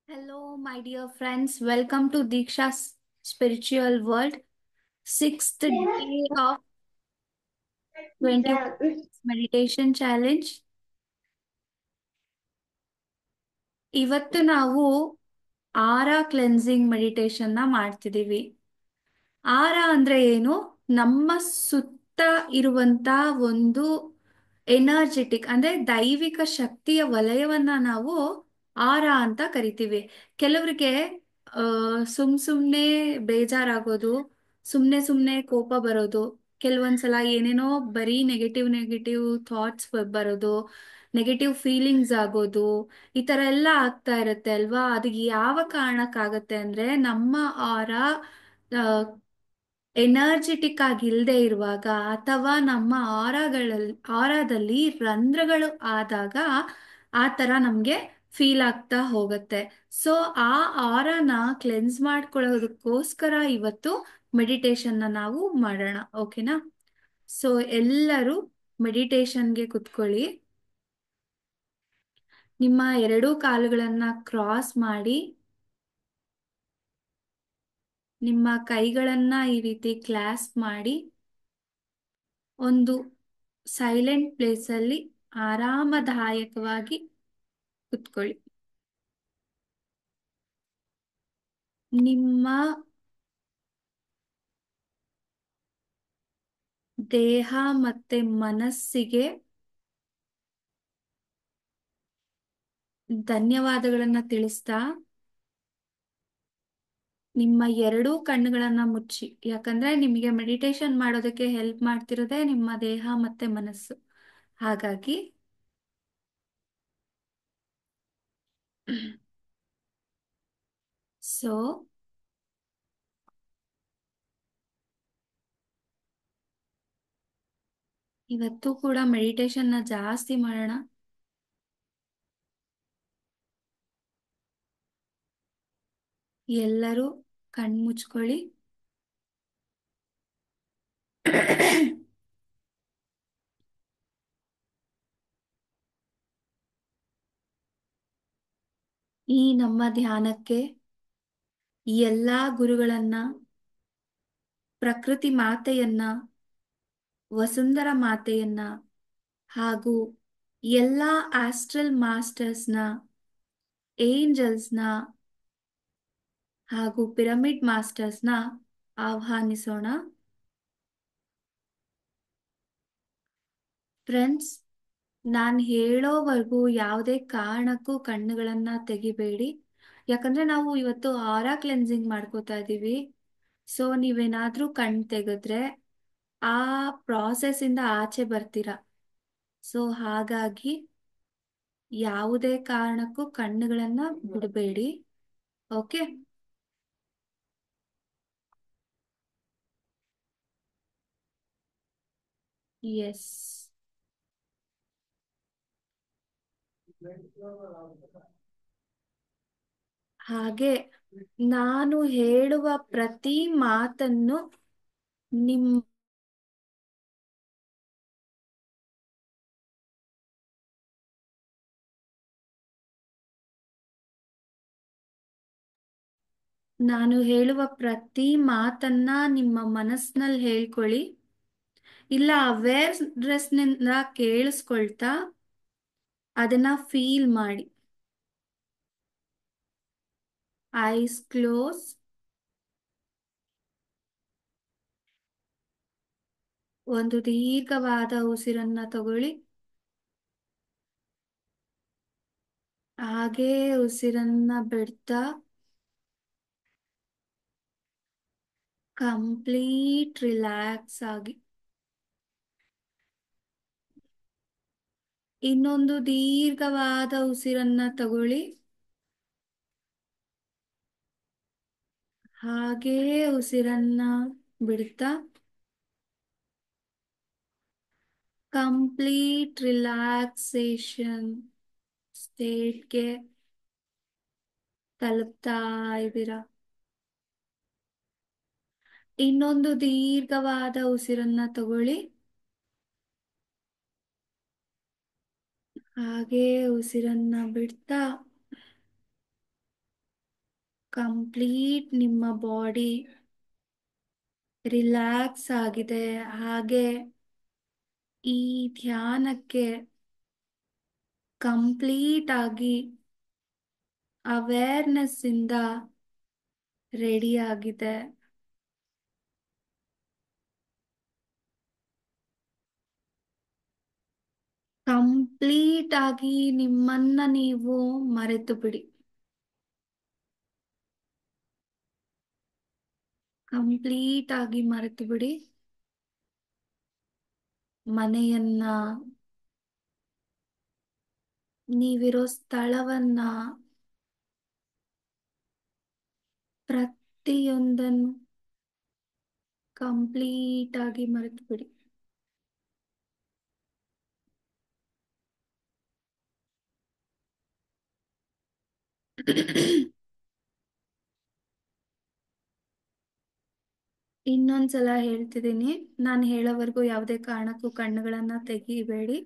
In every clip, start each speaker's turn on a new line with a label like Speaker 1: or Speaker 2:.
Speaker 1: Hello, my dear friends. Welcome to Diksha's Spiritual World, sixth day of 21 Meditation Challenge. ಇವತ್ತು ನಾವು ಆರಾ cleansing ಮೆಡಿಟೇಷನ್ನ ಮಾಡ್ತಿದ್ದೀವಿ. ಆರ ಅಂದ್ರೆ ಏನು? ನಮ್ಮ ಸುತ್ತ ಇರುವಂತ ಒಂದು ಎನರ್ಜೆಟಿಕ್ ಅಂದ್ರೆ ದೈವಿಕ ಶಕ್ತಿಯ ವಲಯವನ್ನ ನಾವು ಆರ ಅಂತ ಕರಿತೀವಿ. ಕೆಲವರಿಗೆ ಸುಮ್ ಸುಮ್ನೆ ಬೇಜಾರಾಗೋದು, ಸುಮ್ನೆ ಸುಮ್ನೆ ಕೋಪ ಬರೋದು, ಕೆಲವೊಂದ್ಸಲ ಏನೇನೋ ಬರೀ ನೆಗೆಟಿವ್ ನೆಗೆಟಿವ್ ಥಾಟ್ಸ್ ಬರೋದು, ನೆಗೆಟಿವ್ ಫೀಲಿಂಗ್ಸ್ ಆಗೋದು, ಈ ತರ ಎಲ್ಲ ಆಗ್ತಾ ಇರುತ್ತೆ ಅಲ್ವಾ? ಅದು ಯಾವ ಕಾರಣಕ್ಕಾಗತ್ತೆ ಅಂದ್ರೆ ನಮ್ಮ ಆರ ಎನರ್ಜೆಟಿಕ್ ಆಗಿ ಇಲ್ಲದೆ ಇರುವಾಗ ಅಥವಾ ನಮ್ಮ ಆರಾದಲ್ಲಿ ರಂಧ್ರಗಳು ಆದಾಗ ಆ ಥರ ನಮಗೆ ಫೀಲ್ ಆಗ್ತಾ ಹೋಗುತ್ತೆ. ಸೊ ಆ ಆರನ ಕ್ಲೆನ್ಸ್ ಮಾಡ್ಕೊಳ್ಳೋದಕ್ಕೋಸ್ಕರ ಇವತ್ತು ಮೆಡಿಟೇಷನ್ನ ನಾವು ಮಾಡೋಣ. ಓಕೆನಾ? ಸೊ ಎಲ್ಲರೂ ಮೆಡಿಟೇಷನ್ಗೆ ಕುತ್ಕೊಳ್ಳಿ. ನಿಮ್ಮ ಎರಡೂ ಕಾಲುಗಳನ್ನ ಕ್ರಾಸ್ ಮಾಡಿ, ನಿಮ್ಮ ಕೈಗಳನ್ನ ಈ ರೀತಿ ಕ್ಲಾಸ್ಪ್ ಮಾಡಿ, ಒಂದು ಸೈಲೆಂಟ್ ಪ್ಲೇಸಲ್ಲಿ ಆರಾಮದಾಯಕವಾಗಿ ಕುತ್ಕೊಳ್ಳಿ. ನಿಮ್ಮ ದೇಹ ಮತ್ತೆ ಮನಸ್ಸಿಗೆ ಧನ್ಯವಾದಗಳನ್ನ ತಿಳಿಸ್ತಾ ನಿಮ್ಮ ಎರಡೂ ಕಣ್ಣುಗಳನ್ನ ಮುಚ್ಚಿ, ಯಾಕಂದ್ರೆ ನಿಮಗೆ ಮೆಡಿಟೇಷನ್ ಮಾಡೋದಕ್ಕೆ ಹೆಲ್ಪ್ ಮಾಡ್ತಿರೋದೇ ನಿಮ್ಮ ದೇಹ ಮತ್ತೆ ಮನಸ್ಸು. ಹಾಗಾಗಿ ಸೊ ಇವತ್ತು ಕೂಡ ಮೆಡಿಟೇಷನ್ನ ಜಾಸ್ತಿ ಮಾಡೋಣ. ಎಲ್ಲರೂ ಕಣ್ಮುಚ್ಕೊಳ್ಳಿ. ಈ ನಮ್ಮ ಧ್ಯಾನಕ್ಕೆ ಈ ಎಲ್ಲಾ ಗುರುಗಳನ್ನ, ಪ್ರಕೃತಿ ಮಾತೆಯನ್ನ, ವಸುಂಧರ ಮಾತೆಯನ್ನ ಹಾಗೂ ಎಲ್ಲಾ ಆಸ್ಟ್ರಲ್ ಮಾಸ್ಟರ್ಸ್ನ, ಏಂಜಲ್ಸ್ನ ಹಾಗೂ ಪಿರಮಿಡ್ ಮಾಸ್ಟರ್ಸ್ನ ಆಹ್ವಾನಿಸೋಣ. ಫ್ರೆಂಡ್ಸ್, ನಾನು ಹೇಳೋವರೆಗೂ ಯಾವುದೇ ಕಾರಣಕ್ಕೂ ಕಣ್ಣುಗಳನ್ನ ತೆಗಿಬೇಡಿ. ಯಾಕಂದ್ರೆ ನಾವು ಇವತ್ತು ಆರಾ ಕ್ಲೆನ್ಸಿಂಗ್ ಮಾಡ್ಕೋತಾ ಇದ್ದೀವಿ. ಸೊ ನೀವೇನಾದ್ರೂ ಕಣ್ ತೆಗೆದ್ರೆ ಆ ಪ್ರಾಸೆಸ್ ಇಂದ ಆಚೆ ಬರ್ತೀರಾ. ಸೊ ಹಾಗಾಗಿ ಯಾವುದೇ ಕಾರಣಕ್ಕೂ ಕಣ್ಣುಗಳನ್ನ ಬಿಡಬೇಡಿ. ಓಕೆ? ಎಸ್. ಹಾಗೆ ನಾನು ಹೇಳುವ ಪ್ರತಿ ಮಾತನ್ನು ನಿಮ್ ನಾನು ಹೇಳುವ ಪ್ರತಿ ಮಾತನ್ನ ನಿಮ್ಮ ಮನಸ್ಸಿನಲ್ಲಿ ಹೇಳ್ಕೊಳ್ಳಿ. ಇಲ್ಲ ಅವೇರ್ನೆಸ್ನಿಂದ ಕೇಳಿಸ್ಕೊಳ್ತಾ ಅದನ್ನ ಫೀಲ್ ಮಾಡಿ. Ice close. ಒಂದು ದೀರ್ಘವಾದ ಉಸಿರನ್ನ ತಗೊಳ್ಳಿ. ಹಾಗೇ ಉಸಿರನ್ನ ಬಿಡ್ತಾ ಕಂಪ್ಲೀಟ್ ರಿಲ್ಯಾಕ್ಸ್ ಆಗಿ ಇನ್ನೊಂದು ದೀರ್ಘವಾದ ಉಸಿರನ್ನ ತಗೊಳ್ಳಿ. ಹಾಗೇ ಉಸಿರನ್ನ ಬಿಡ್ತಾ ಕಂಪ್ಲೀಟ್ ರಿಲ್ಯಾಕ್ಸೇಷನ್ ಸ್ಟೇಟ್ಗೆ ತಲುಪ್ತಾ ಇದ್ದೀರಾ. ಇನ್ನೊಂದು ದೀರ್ಘವಾದ ಉಸಿರನ್ನ ತಗೊಳ್ಳಿ. ಹಾಗೇ ಉಸಿರನ್ನ ಬಿಡ್ತಾ ಕಂಪ್ಲೀಟ್ ನಿಮ್ಮ ಬಾಡಿ ರಿಲ್ಯಾಕ್ಸ್ ಆಗಿದೆ. ಹಾಗೆ ಈ ಧ್ಯಾನಕ್ಕೆ ಕಂಪ್ಲೀಟ್ ಆಗಿ ಅವೇರ್ನೆಸ್ ಇಂದ ರೆಡಿ ಆಗಿದೆ. ಕಂಪ್ಲೀಟ್ ಆಗಿ ನಿಮ್ಮನ್ನ ನೀವು ಮರೆತು ಬಿಡಿ. ಕಂಪ್ಲೀಟ್ ಆಗಿ ಮರೆತು ಬಿಡಿ. ಮನೆಯನ್ನ, ನೀವಿರೋ ಸ್ಥಳವನ್ನ, ಪ್ರತಿಯೊಂದನ್ನು ಕಂಪ್ಲೀಟ್ ಆಗಿ ಮರೆತು ಬಿಡಿ. ಇನ್ನೊಂದ್ಸಲ ಹೇಳ್ತಿದ್ದೀನಿ, ನಾನು ಹೇಳೋವರೆಗೂ ಯಾವುದೇ ಕಾರಣಕ್ಕೂ ಕಣ್ಣುಗಳನ್ನ ತೆಗಿಬೇಡಿ.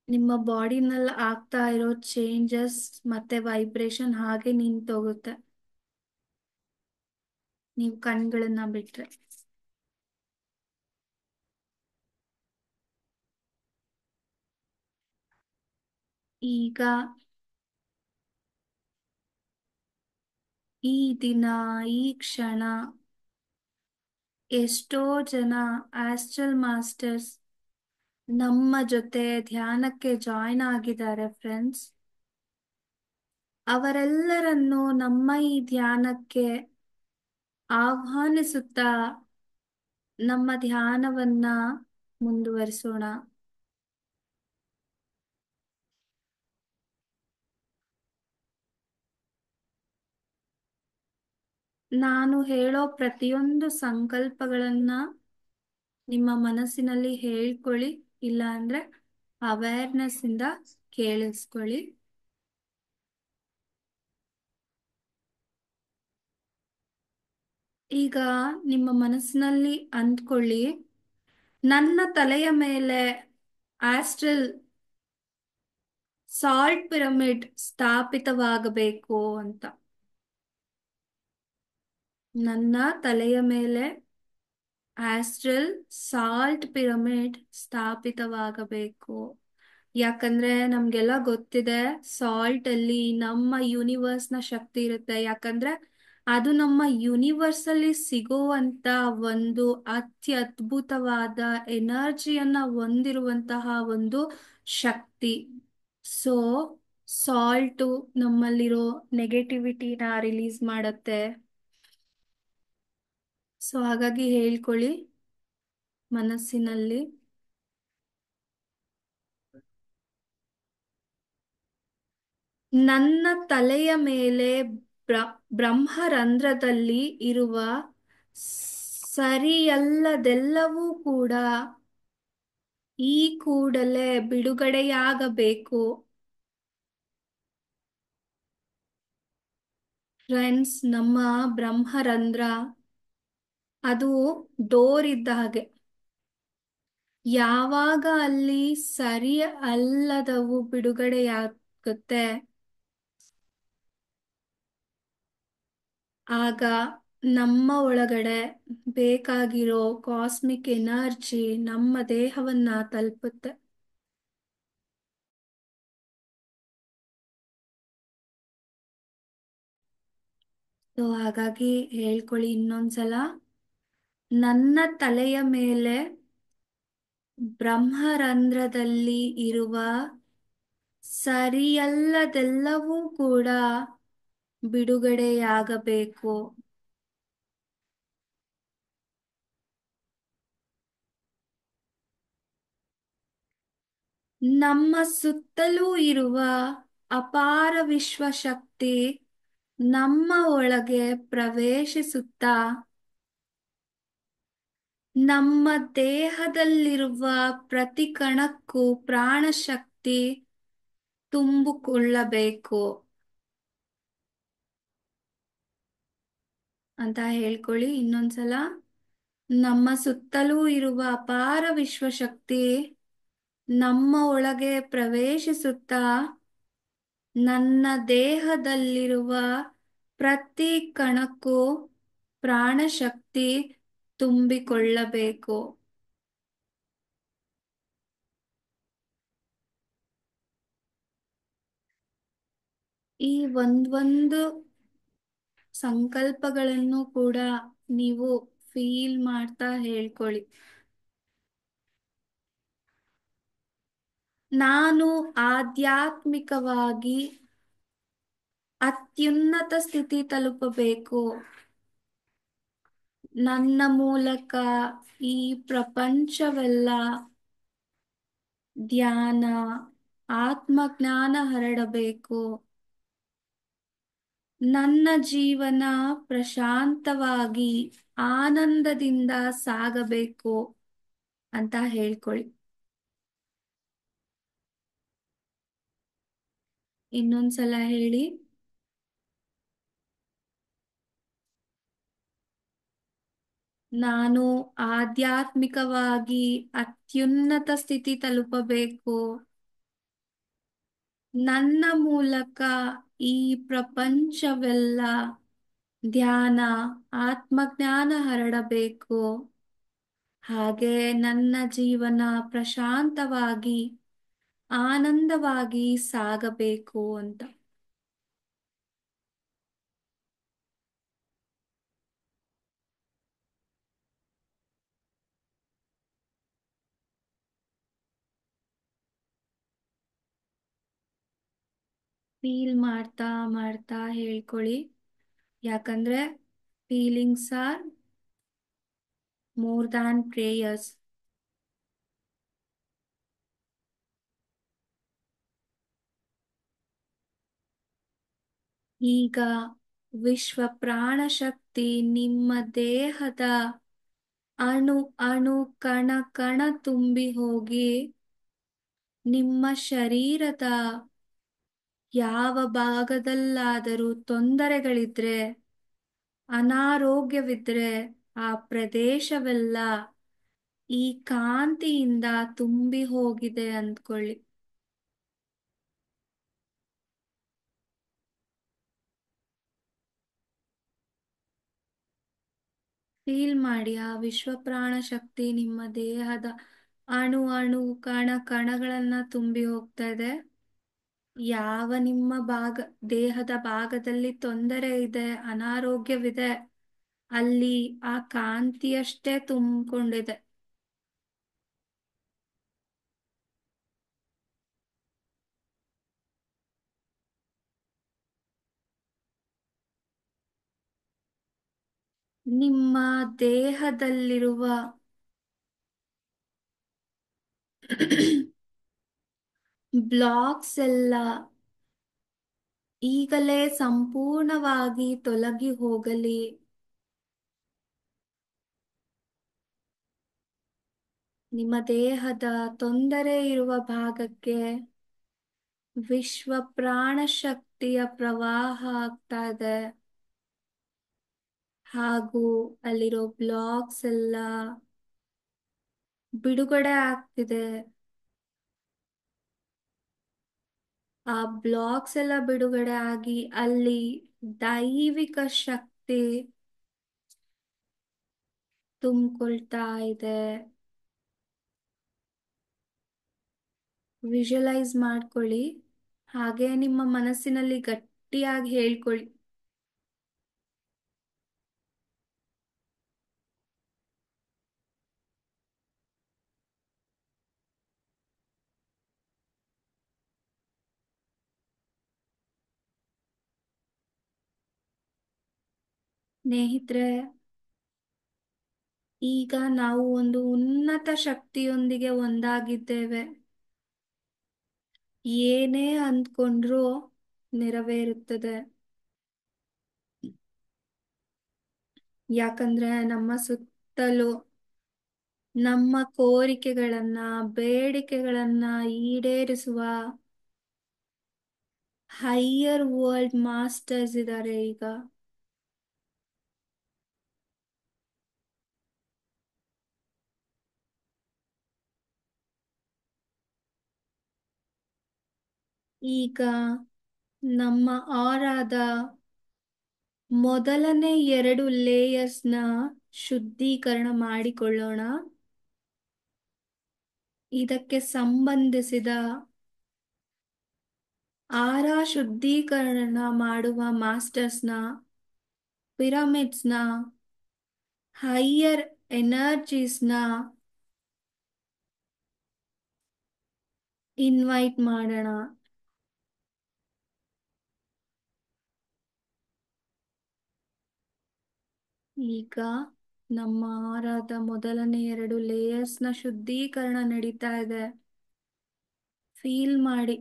Speaker 1: ನಿಮ್ಮ ಬಾಡಿನಲ್ಲಿ ಆಗ್ತಾ ಇರೋ ಚೇಂಜಸ್ ಮತ್ತೆ ವೈಬ್ರೇಷನ್ ಹಾಗೆ ನಿಂತೋಗುತ್ತೆ ನೀವು ಕಣ್ಗಳನ್ನ ಬಿಟ್ರೆ. ಈಗ ಈ ದಿನ, ಈ ಕ್ಷಣ ಎಷ್ಟೋ ಜನ ಆಸ್ಟ್ರಲ್ ಮಾಸ್ಟರ್ಸ್ ನಮ್ಮ ಜೊತೆ ಧ್ಯಾನಕ್ಕೆ ಜಾಯ್ನ್ ಆಗಿದ್ದಾರೆ ಫ್ರೆಂಡ್ಸ್. ಅವರೆಲ್ಲರನ್ನು ನಮ್ಮ ಈ ಧ್ಯಾನಕ್ಕೆ ಆಹ್ವಾನಿಸುತ್ತಾ ನಮ್ಮ ಧ್ಯಾನವನ್ನ ಮುಂದುವರಿಸೋಣ. ನಾನು ಹೇಳೋ ಪ್ರತಿಯೊಂದು ಸಂಕಲ್ಪಗಳನ್ನ ನಿಮ್ಮ ಮನಸ್ಸಿನಲ್ಲಿ ಹೇಳ್ಕೊಳ್ಳಿ, ಇಲ್ಲ ಅಂದ್ರೆ ಅವೇರ್ನೆಸ್ ಇಂದ ಕೇಳಿಸ್ಕೊಳ್ಳಿ. ಈಗ ನಿಮ್ಮ ಮನಸ್ಸಿನಲ್ಲಿ ಅಂದ್ಕೊಳ್ಳಿ, ನನ್ನ ತಲೆಯ ಮೇಲೆ ಆಸ್ಟ್ರಲ್ ಸಾಲ್ಟ್ ಪಿರಮಿಡ್ ಸ್ಥಾಪಿತವಾಗಬೇಕು ಅಂತ. ನನ್ನ ತಲೆಯ ಮೇಲೆ ಆಸ್ಟ್ರಲ್ ಸಾಲ್ಟ್ ಪಿರಮಿಡ್ ಸ್ಥಾಪಿತವಾಗಬೇಕು. ಯಾಕಂದ್ರೆ ನಮ್ಗೆಲ್ಲ ಗೊತ್ತಿದೆ, ಸಾಲ್ಟ್ ಅಲ್ಲಿ ನಮ್ಮ ಯೂನಿವರ್ಸ್ ನ ಶಕ್ತಿ ಇರುತ್ತೆ. ಯಾಕಂದ್ರೆ ಅದು ನಮ್ಮ ಯೂನಿವರ್ಸ್ ಅಲ್ಲಿ ಸಿಗುವಂತ ಒಂದು ಅತ್ಯದ್ಭುತವಾದ ಎನರ್ಜಿಯನ್ನ ಹೊಂದಿರುವಂತಹ ಒಂದು ಶಕ್ತಿ. ಸೊ ಸಾಲ್ಟು ನಮ್ಮಲ್ಲಿರೋ ನೆಗೆಟಿವಿಟಿನ ರಿಲೀಸ್ ಮಾಡತ್ತೆ. ಸೊ ಹಾಗಾಗಿ ಹೇಳ್ಕೊಳ್ಳಿ ಮನಸ್ಸಿನಲ್ಲಿ, ನನ್ನ ತಲೆಯ ಮೇಲೆ ಬ್ರಹ್ಮರಂಧ್ರದಲ್ಲಿ ಇರುವ ಸರಿಯಲ್ಲದೆಲ್ಲವೂ ಕೂಡ ಈ ಕೂಡಲೇ ಬಿಡುಗಡೆಯಾಗಬೇಕು. ಫ್ರೆಂಡ್ಸ್, ನಮ್ಮ ಬ್ರಹ್ಮರಂಧ್ರ ಅದು ಡೋರ್ ಇದ್ದ ಹಾಗೆ. ಯಾವಾಗ ಅಲ್ಲಿ ಸರಿ ಅಲ್ಲದವು ಬಿಡುಗಡೆಯಾಗುತ್ತೆ, ಆಗ ನಮ್ಮ ಒಳಗಡೆ ಬೇಕಾಗಿರೋ ಕಾಸ್ಮಿಕ್ ಎನರ್ಜಿ ನಮ್ಮ ದೇಹವನ್ನ ತಲುಪುತ್ತೆ. ಸೊ ಹಾಗಾಗಿ ಹೇಳ್ಕೊಳ್ಳಿ ಇನ್ನೊಂದ್ಸಲ, ನನ್ನ ತಲೆಯ ಮೇಲೆ ಬ್ರಹ್ಮರಂಧ್ರದಲ್ಲಿ ಇರುವ ಸರಿಯಲ್ಲದೆಲ್ಲವೂ ಕೂಡ ಬಿಡುಗಡೆಯಾಗಬೇಕು. ನಮ್ಮ ಸುತ್ತಲೂ ಇರುವ ಅಪಾರ ವಿಶ್ವಶಕ್ತಿ ನಮ್ಮ ಒಳಗೆ ಪ್ರವೇಶಿಸುತ್ತಾ ನಮ್ಮ ದೇಹದಲ್ಲಿರುವ ಪ್ರತಿ ಕಣಕ್ಕೂ ಪ್ರಾಣಶಕ್ತಿ ತುಂಬಿಕೊಳ್ಳಬೇಕು ಅಂತ ಹೇಳ್ಕೊಳ್ಳಿ ಇನ್ನೊಂದ್ಸಲ. ನಮ್ಮ ಸುತ್ತಲೂ ಇರುವ ಅಪಾರ ವಿಶ್ವಶಕ್ತಿ ನಮ್ಮ ಒಳಗೆ ಪ್ರವೇಶಿಸುತ್ತಾ ನನ್ನ ದೇಹದಲ್ಲಿರುವ ಪ್ರತಿ ಕಣಕ್ಕೂ ಪ್ರಾಣಶಕ್ತಿ ತುಂಬಿಕೊಳ್ಳಬೇಕು. ಈ ಒಂದೊಂದು ಸಂಕಲ್ಪಗಳನ್ನು ಕೂಡ ನೀವು ಫೀಲ್ ಮಾಡ್ತಾ ಹೇಳ್ಕೊಳ್ಳಿ. ನಾನು ಆಧ್ಯಾತ್ಮಿಕವಾಗಿ ಅತ್ಯುನ್ನತ ಸ್ಥಿತಿ ತಲುಪಬೇಕು. ನನ್ನ ಮೂಲಕ ಈ ಪ್ರಪಂಚವೆಲ್ಲ ಧ್ಯಾನ, ಆತ್ಮಜ್ಞಾನ ಹರಡಬೇಕು. ನನ್ನ ಜೀವನ ಪ್ರಶಾಂತವಾಗಿ ಆನಂದದಿಂದ ಸಾಗಬೇಕು ಅಂತ ಹೇಳ್ಕೊಳ್ಳಿ. ಇನ್ನೊಂದ್ಸಲ ಹೇಳಿ. ನಾನು ಆಧ್ಯಾತ್ಮಿಕವಾಗಿ ಅತ್ಯುನ್ನತ ಸ್ಥಿತಿ ತಲುಪಬೇಕು. ನನ್ನ ಮೂಲಕ ಈ ಪ್ರಪಂಚವೆಲ್ಲ ಧ್ಯಾನ, ಆತ್ಮಜ್ಞಾನ ಹರಡಬೇಕು. ಹಾಗೆ ನನ್ನ ಜೀವನ ಪ್ರಶಾಂತವಾಗಿ ಆನಂದವಾಗಿ ಸಾಗಬೇಕು ಅಂತ. ಫೀಲ್ ಮಾಡ್ತಾ ಮಾಡ್ತಾ ಹೇಳ್ಕೊಳ್ಳಿ. ಯಾಕಂದ್ರೆ feelings are more than prayers. ಈಗ ವಿಶ್ವ ಪ್ರಾಣಶಕ್ತಿ ನಿಮ್ಮ ದೇಹದ ಅಣು ಅಣು ಕಣ ಕಣ ತುಂಬಿ ಹೋಗಿ ನಿಮ್ಮ ಶರೀರದ ಯಾವ ಭಾಗದಲ್ಲಾದರೂ ತೊಂದರೆಗಳಿದ್ರೆ, ಅನಾರೋಗ್ಯವಿದ್ರೆ ಆ ಪ್ರದೇಶವೆಲ್ಲ ಈ ಕಾಂತಿಯಿಂದ ತುಂಬಿ ಹೋಗಿದೆ ಅಂದ್ಕೊಳ್ಳಿ. ಫೀಲ್ ಮಾಡಿ ಆ ವಿಶ್ವ ಪ್ರಾಣ ಶಕ್ತಿ ನಿಮ್ಮ ದೇಹದ ಅಣು ಅಣು ಕಣ ಕಣಗಳನ್ನ ತುಂಬಿ ಹೋಗ್ತಾ ಇದೆ. ಯಾವ ನಿಮ್ಮ ದೇಹದ ಭಾಗದಲ್ಲಿ ತೊಂದರೆ ಇದೆ, ಅನಾರೋಗ್ಯವಿದೆ, ಅಲ್ಲಿ ಆ ಕಾಂತಿಯಷ್ಟೇ ತುಂಬಿಕೊಂಡಿದೆ. ನಿಮ್ಮ ದೇಹದಲ್ಲಿರುವ ಬ್ಲಾಕ್ಸ್ ಎಲ್ಲ ಈಗಲೇ ಸಂಪೂರ್ಣವಾಗಿ ತೊಲಗಿ ಹೋಗಲಿ. ನಿಮ್ಮ ದೇಹದ ತೊಂದರೆ ಇರುವ ಭಾಗಕ್ಕೆ ವಿಶ್ವ ಪ್ರಾಣ ಶಕ್ತಿಯ ಪ್ರವಾಹ ಆಗ್ತಾ ಇದೆ. ಹಾಗೂ ಅಲ್ಲಿರೋ ಬ್ಲಾಕ್ಸ್ ಎಲ್ಲ ಬಿಡುಗಡೆ ಆಗ್ತಿದೆ. ಆ ಬ್ಲಾಕ್ಸ್ ಎಲ್ಲ ಬಿಡುಗಡೆ ಆಗಿ ಅಲ್ಲಿ ದೈವಿಕ ಶಕ್ತಿ ತುಂಬಿಕೊಳ್ತಾ ಇದೆ. ವಿಜುವಲೈಸ್ ಮಾಡ್ಕೊಳ್ಳಿ. ಹಾಗೆ ನಿಮ್ಮ ಮನಸ್ಸಿನಲ್ಲಿ ಗಟ್ಟಿಯಾಗಿ ಹೇಳ್ಕೊಳ್ಳಿ. ಸ್ನೇಹಿತರೆ, ಈಗ ನಾವು ಒಂದು ಉನ್ನತ ಶಕ್ತಿಯೊಂದಿಗೆ ಒಂದಾಗಿದ್ದೇವೆ. ಏನೇ ಅಂದ್ಕೊಂಡ್ರೂ ನೆರವೇರುತ್ತದೆ. ಯಾಕಂದ್ರೆ ನಮ್ಮ ಸುತ್ತಲೂ ನಮ್ಮ ಕೋರಿಕೆಗಳನ್ನ, ಬೇಡಿಕೆಗಳನ್ನ ಈಡೇರಿಸುವ ಹೈಯರ್ ವರ್ಲ್ಡ್ ಮಾಸ್ಟರ್ಸ್ ಇದ್ದಾರೆ ಈಗ. ಈಗ ನಮ್ಮ ಆರಾದ ಮೊದಲನೇ ಎರಡು ಲೇಯರ್ಸ್ನ ಶುದ್ಧೀಕರಣ ಮಾಡಿಕೊಳ್ಳೋಣ. ಇದಕ್ಕೆ ಸಂಬಂಧಿಸಿದ ಆರ ಶುದ್ಧೀಕರಣ ಮಾಡುವ ಮಾಸ್ಟರ್ಸ್ನ, ಪಿರಮಿಡ್ಸ್ನ, ಹೈಯರ್ ಎನರ್ಜೀಸ್ನ ಇನ್ವೈಟ್ ಮಾಡೋಣ. ಈಗ ನಮ್ಮ ಆರಾದ ಮೊದಲನೇ ಎರಡು ಲೇಯರ್ಸ್ನ ಶುದ್ಧೀಕರಣ ನಡೀತಾ ಇದೆ. ಫೀಲ್ ಮಾಡಿ.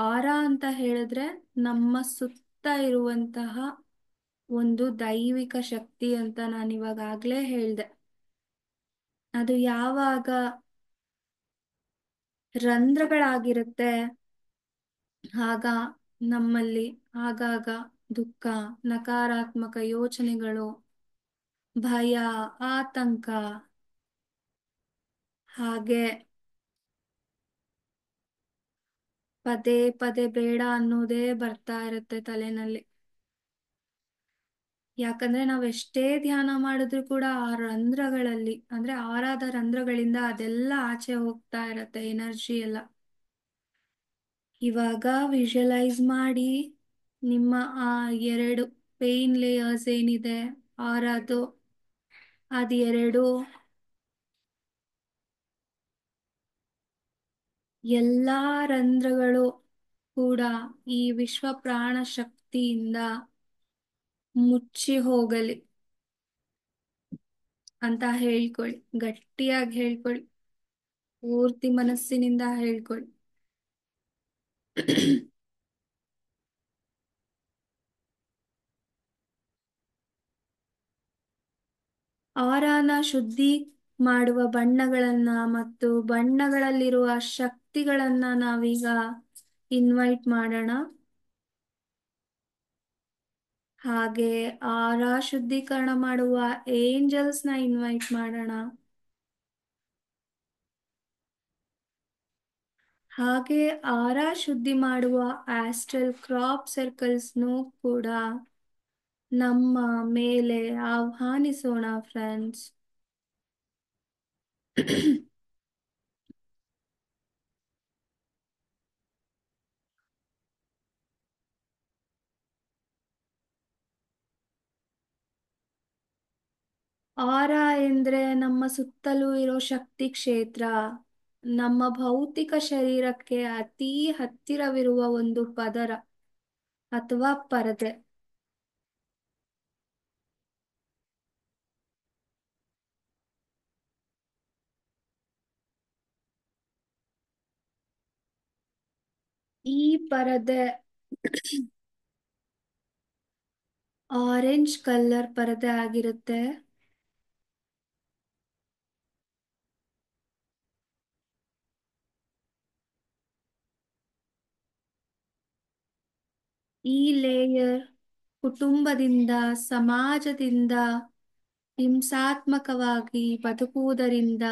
Speaker 1: ಆರ ಅಂತ ಹೇಳಿದ್ರೆ ನಮ್ಮ ಸುತ್ತ ಇರುವಂತಹ ಒಂದು ದೈವಿಕ ಶಕ್ತಿ ಅಂತ ನಾನು ಇವಾಗಲೇ ಹೇಳ್ದೆ. ಅದು ಯಾವಾಗ ರಂಧ್ರಗಳಾಗಿರುತ್ತೆ ಆಗ ನಮ್ಮಲ್ಲಿ ಆಗಾಗ ದುಃಖ, ನಕಾರಾತ್ಮಕ ಯೋಚನೆಗಳು, ಭಯ, ಆತಂಕ, ಹಾಗೆ ಪದೇ ಪದೇ ಬೇಡ ಅನ್ನೋದೇ ಬರ್ತಾ ಇರುತ್ತೆ ತಲೆನಲ್ಲಿ. ಯಾಕಂದ್ರೆ ನಾವ್ ಎಷ್ಟೇ ಧ್ಯಾನ ಮಾಡಿದ್ರು ಕೂಡ ಆ ರಂಧ್ರಗಳಲ್ಲಿ, ಅಂದ್ರೆ ಆರಾದ ರಂಧ್ರಗಳಿಂದ ಅದೆಲ್ಲ ಆಚೆ ಹೋಗ್ತಾ ಇರತ್ತೆ, ಎನರ್ಜಿ ಎಲ್ಲ. ಇವಾಗ ವಿಜುವಲೈಸ್ ಮಾಡಿ ನಿಮ್ಮ ಆ ಎರಡು ಪೇನ್ ಲೇಯರ್ಸ್ ಏನಿದೆ ಆರಾದು, ಅದೆರಡು ಎಲ್ಲಾ ರಂಧ್ರಗಳು ಕೂಡ ಈ ವಿಶ್ವ ಪ್ರಾಣ ಶಕ್ತಿಯಿಂದ ಮುಚ್ಚಿ ಹೋಗಲಿ ಅಂತ ಹೇಳ್ಕೊಳ್ಳಿ. ಗಟ್ಟಿಯಾಗಿ ಹೇಳ್ಕೊಳ್ಳಿ, ಪೂರ್ತಿ ಮನಸ್ಸಿನಿಂದ ಹೇಳ್ಕೊಳ್ಳಿ. ಆರಾನ ಶುದ್ಧಿ ಮಾಡುವ ಬಣ್ಣಗಳನ್ನ ಮತ್ತು ಬಣ್ಣಗಳಲ್ಲಿರುವ ಶಕ್ತಿಗಳನ್ನ ನಾವೀಗ ಇನ್ವೈಟ್ ಮಾಡೋಣ. ಹಾಗೆ ಆರಾ ಶುದ್ಧೀಕರಣ ಮಾಡುವ ಏಂಜಲ್ಸ್ನ ಇನ್ವೈಟ್ ಮಾಡೋಣ. ಹಾಗೆ ಆರಾ ಶುದ್ಧಿ ಮಾಡುವ ಆಸ್ಟ್ರಲ್ ಕ್ರಾಪ್ ಸರ್ಕಲ್ಸ್ನು ಕೂಡ ನಮ್ಮ ಮೇಲೆ ಆಹ್ವಾನಿಸೋಣ ಫ್ರೆಂಡ್ಸ್. ಆರಾ ಎಂದ್ರೆ ನಮ್ಮ ಸುತ್ತಲೂ ಇರೋ ಶಕ್ತಿ ಕ್ಷೇತ್ರ, ನಮ್ಮ ಭೌತಿಕ ಶರೀರಕ್ಕೆ ಅತಿ ಹತ್ತಿರವಿರುವ ಒಂದು ಪದರ ಅಥವಾ ಪರದೆ. ಈ ಪರದೆ ಆರೆಂಜ್ ಕಲರ್ ಪರದೆ ಆಗಿರುತ್ತೆ. ಈ ಲೇಯರ್ ಕುಟುಂಬದಿಂದ, ಸಮಾಜದಿಂದ ಹಿಂಸಾತ್ಮಕವಾಗಿ ಬದುಕುವುದರಿಂದ,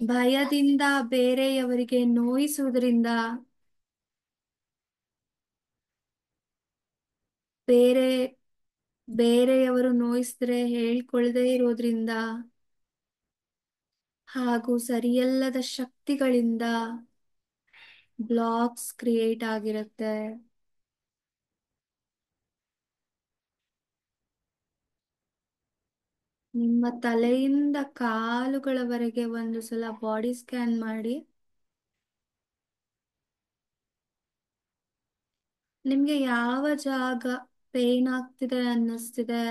Speaker 1: ಭಯದಿಂದ ಬೇರೆಯವರಿಗೆ ನೋಯಿಸುವುದರಿಂದ, ಬೇರೆ ಬೇರೆಯವರು ನೋಯಿಸಿದ್ರೆ ಹೇಳ್ಕೊಳ್ಳದೆ ಇರೋದ್ರಿಂದ, ಹಾಗೂ ಸರಿಯಲ್ಲದ ಶಕ್ತಿಗಳಿಂದ ಬ್ಲಾಕ್ಸ್ ಕ್ರಿಯೇಟ್ ಆಗಿರುತ್ತೆ. ನಿಮ್ಮ ತಲೆಯಿಂದ ಕಾಲುಗಳವರೆಗೆ ಒಂದು ಸಲ ಬಾಡಿ ಸ್ಕ್ಯಾನ್ ಮಾಡಿ. ನಿಮ್ಗೆ ಯಾವ ಜಾಗ ಪೇನ್ ಆಗ್ತಿದೆ ಅನ್ನಿಸ್ತಿದೆ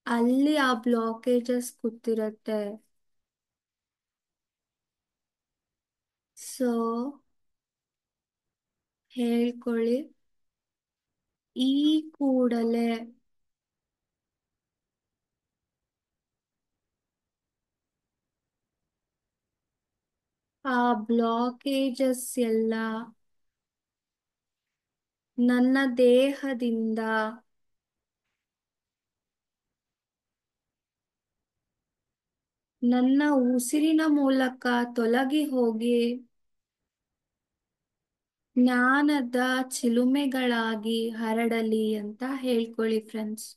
Speaker 1: ಅಲ್ಲಿ ಆ ಬ್ಲಾಕೇಜಸ್ ಕೂತಿರತ್ತೆ. ಸೊ ಹೇಳ್ಕೊಳ್ಳಿ, ಈ ಕೂಡಲೇ ಆ ಬ್ಲಾಕೇಜಸ್ ಎಲ್ಲ ನನ್ನ ದೇಹದಿಂದ ನನ್ನ ಉಸಿರಿನ ಮೂಲಕ ತೊಲಗಿ ಹೋಗಿ ಜ್ಞಾನದ ಚಿಲುಮೆಗಳಾಗಿ ಹರಡಲಿ ಅಂತ ಹೇಳ್ಕೊಳ್ಳಿ ಫ್ರೆಂಡ್ಸ್.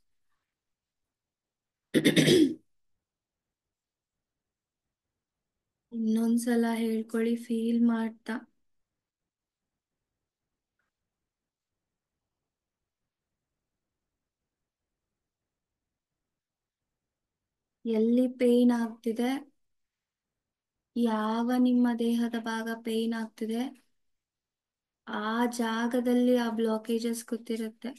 Speaker 1: ಇನ್ನೊಂದ್ಸಲ ಹೇಳ್ಕೊಳ್ಳಿ ಫೀಲ್ ಮಾಡ್ತಾ. ಎಲ್ಲಿ ಪೇನ್ ಆಗ್ತಿದೆ, ಯಾವ ನಿಮ್ಮ ದೇಹದ ಭಾಗ ಪೇನ್ ಆಗ್ತಿದೆ, ಆ ಜಾಗದಲ್ಲಿ ಆ ಬ್ಲಾಕೇಜಸ್ ಗೊತ್ತಿರುತ್ತೆ.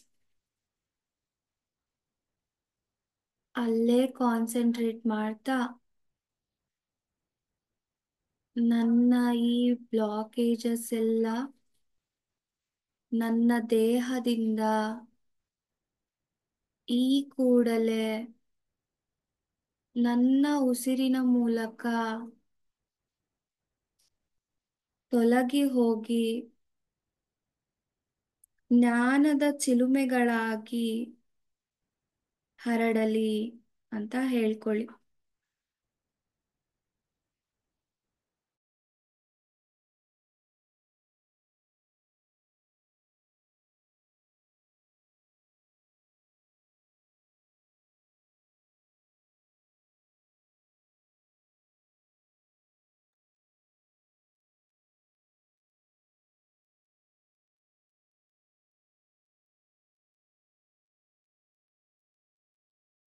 Speaker 1: ಅಲ್ಲೇ ಕಾನ್ಸಂಟ್ರೇಟ್ ಮಾಡ್ತಾ ನನ್ನ ಈ ಬ್ಲಾಕೇಜಸ್ ಎಲ್ಲ ನನ್ನ ದೇಹದಿಂದ ಈ ಕೂಡಲೇ ನನ್ನ ಉಸಿರಿನ ಮೂಲಕ ತೊಲಗಿ ಹೋಗಿ ಜ್ಞಾನದ ಚಿಲುಮೆಗಳಾಗಿ ಹರಡಲಿ ಅಂತ ಹೇಳ್ಕೊಳ್ಳಿ.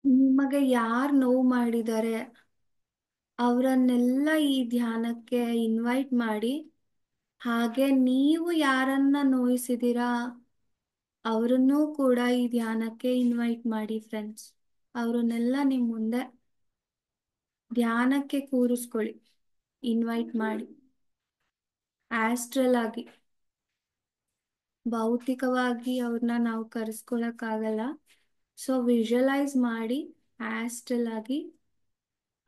Speaker 1: ನಿಮಗೆ ಯಾರು ನೋವು ಮಾಡಿದ್ದಾರೆ ಅವರನ್ನೆಲ್ಲ ಈ ಧ್ಯಾನಕ್ಕೆ ಇನ್ವೈಟ್ ಮಾಡಿ. ಹಾಗೆ ನೀವು ಯಾರನ್ನ ನೋಯಿಸಿದ್ದೀರಾ ಅವರನ್ನೂ ಕೂಡ ಈ ಧ್ಯಾನಕ್ಕೆ ಇನ್ವೈಟ್ ಮಾಡಿ ಫ್ರೆಂಡ್ಸ್. ಅವರನ್ನೆಲ್ಲ ನಿಮ್ಮ ಮುಂದೆ ಧ್ಯಾನಕ್ಕೆ ಕೂರಿಸ್ಕೊಳ್ಳಿ, ಇನ್ವೈಟ್ ಮಾಡಿ. ಆಸ್ಟ್ರಲ್ ಆಗಿ, ಭೌತಿಕವಾಗಿ ಅವ್ರನ್ನ ನಾವು ಕರೆಸ್ಕೊಳಕ್ಕಾಗಲ್ಲ. ಸೊ ವಿಜುವಲೈಸ್ ಮಾಡಿ ಆಸ್ಟ್ರಲ್ ಆಗಿ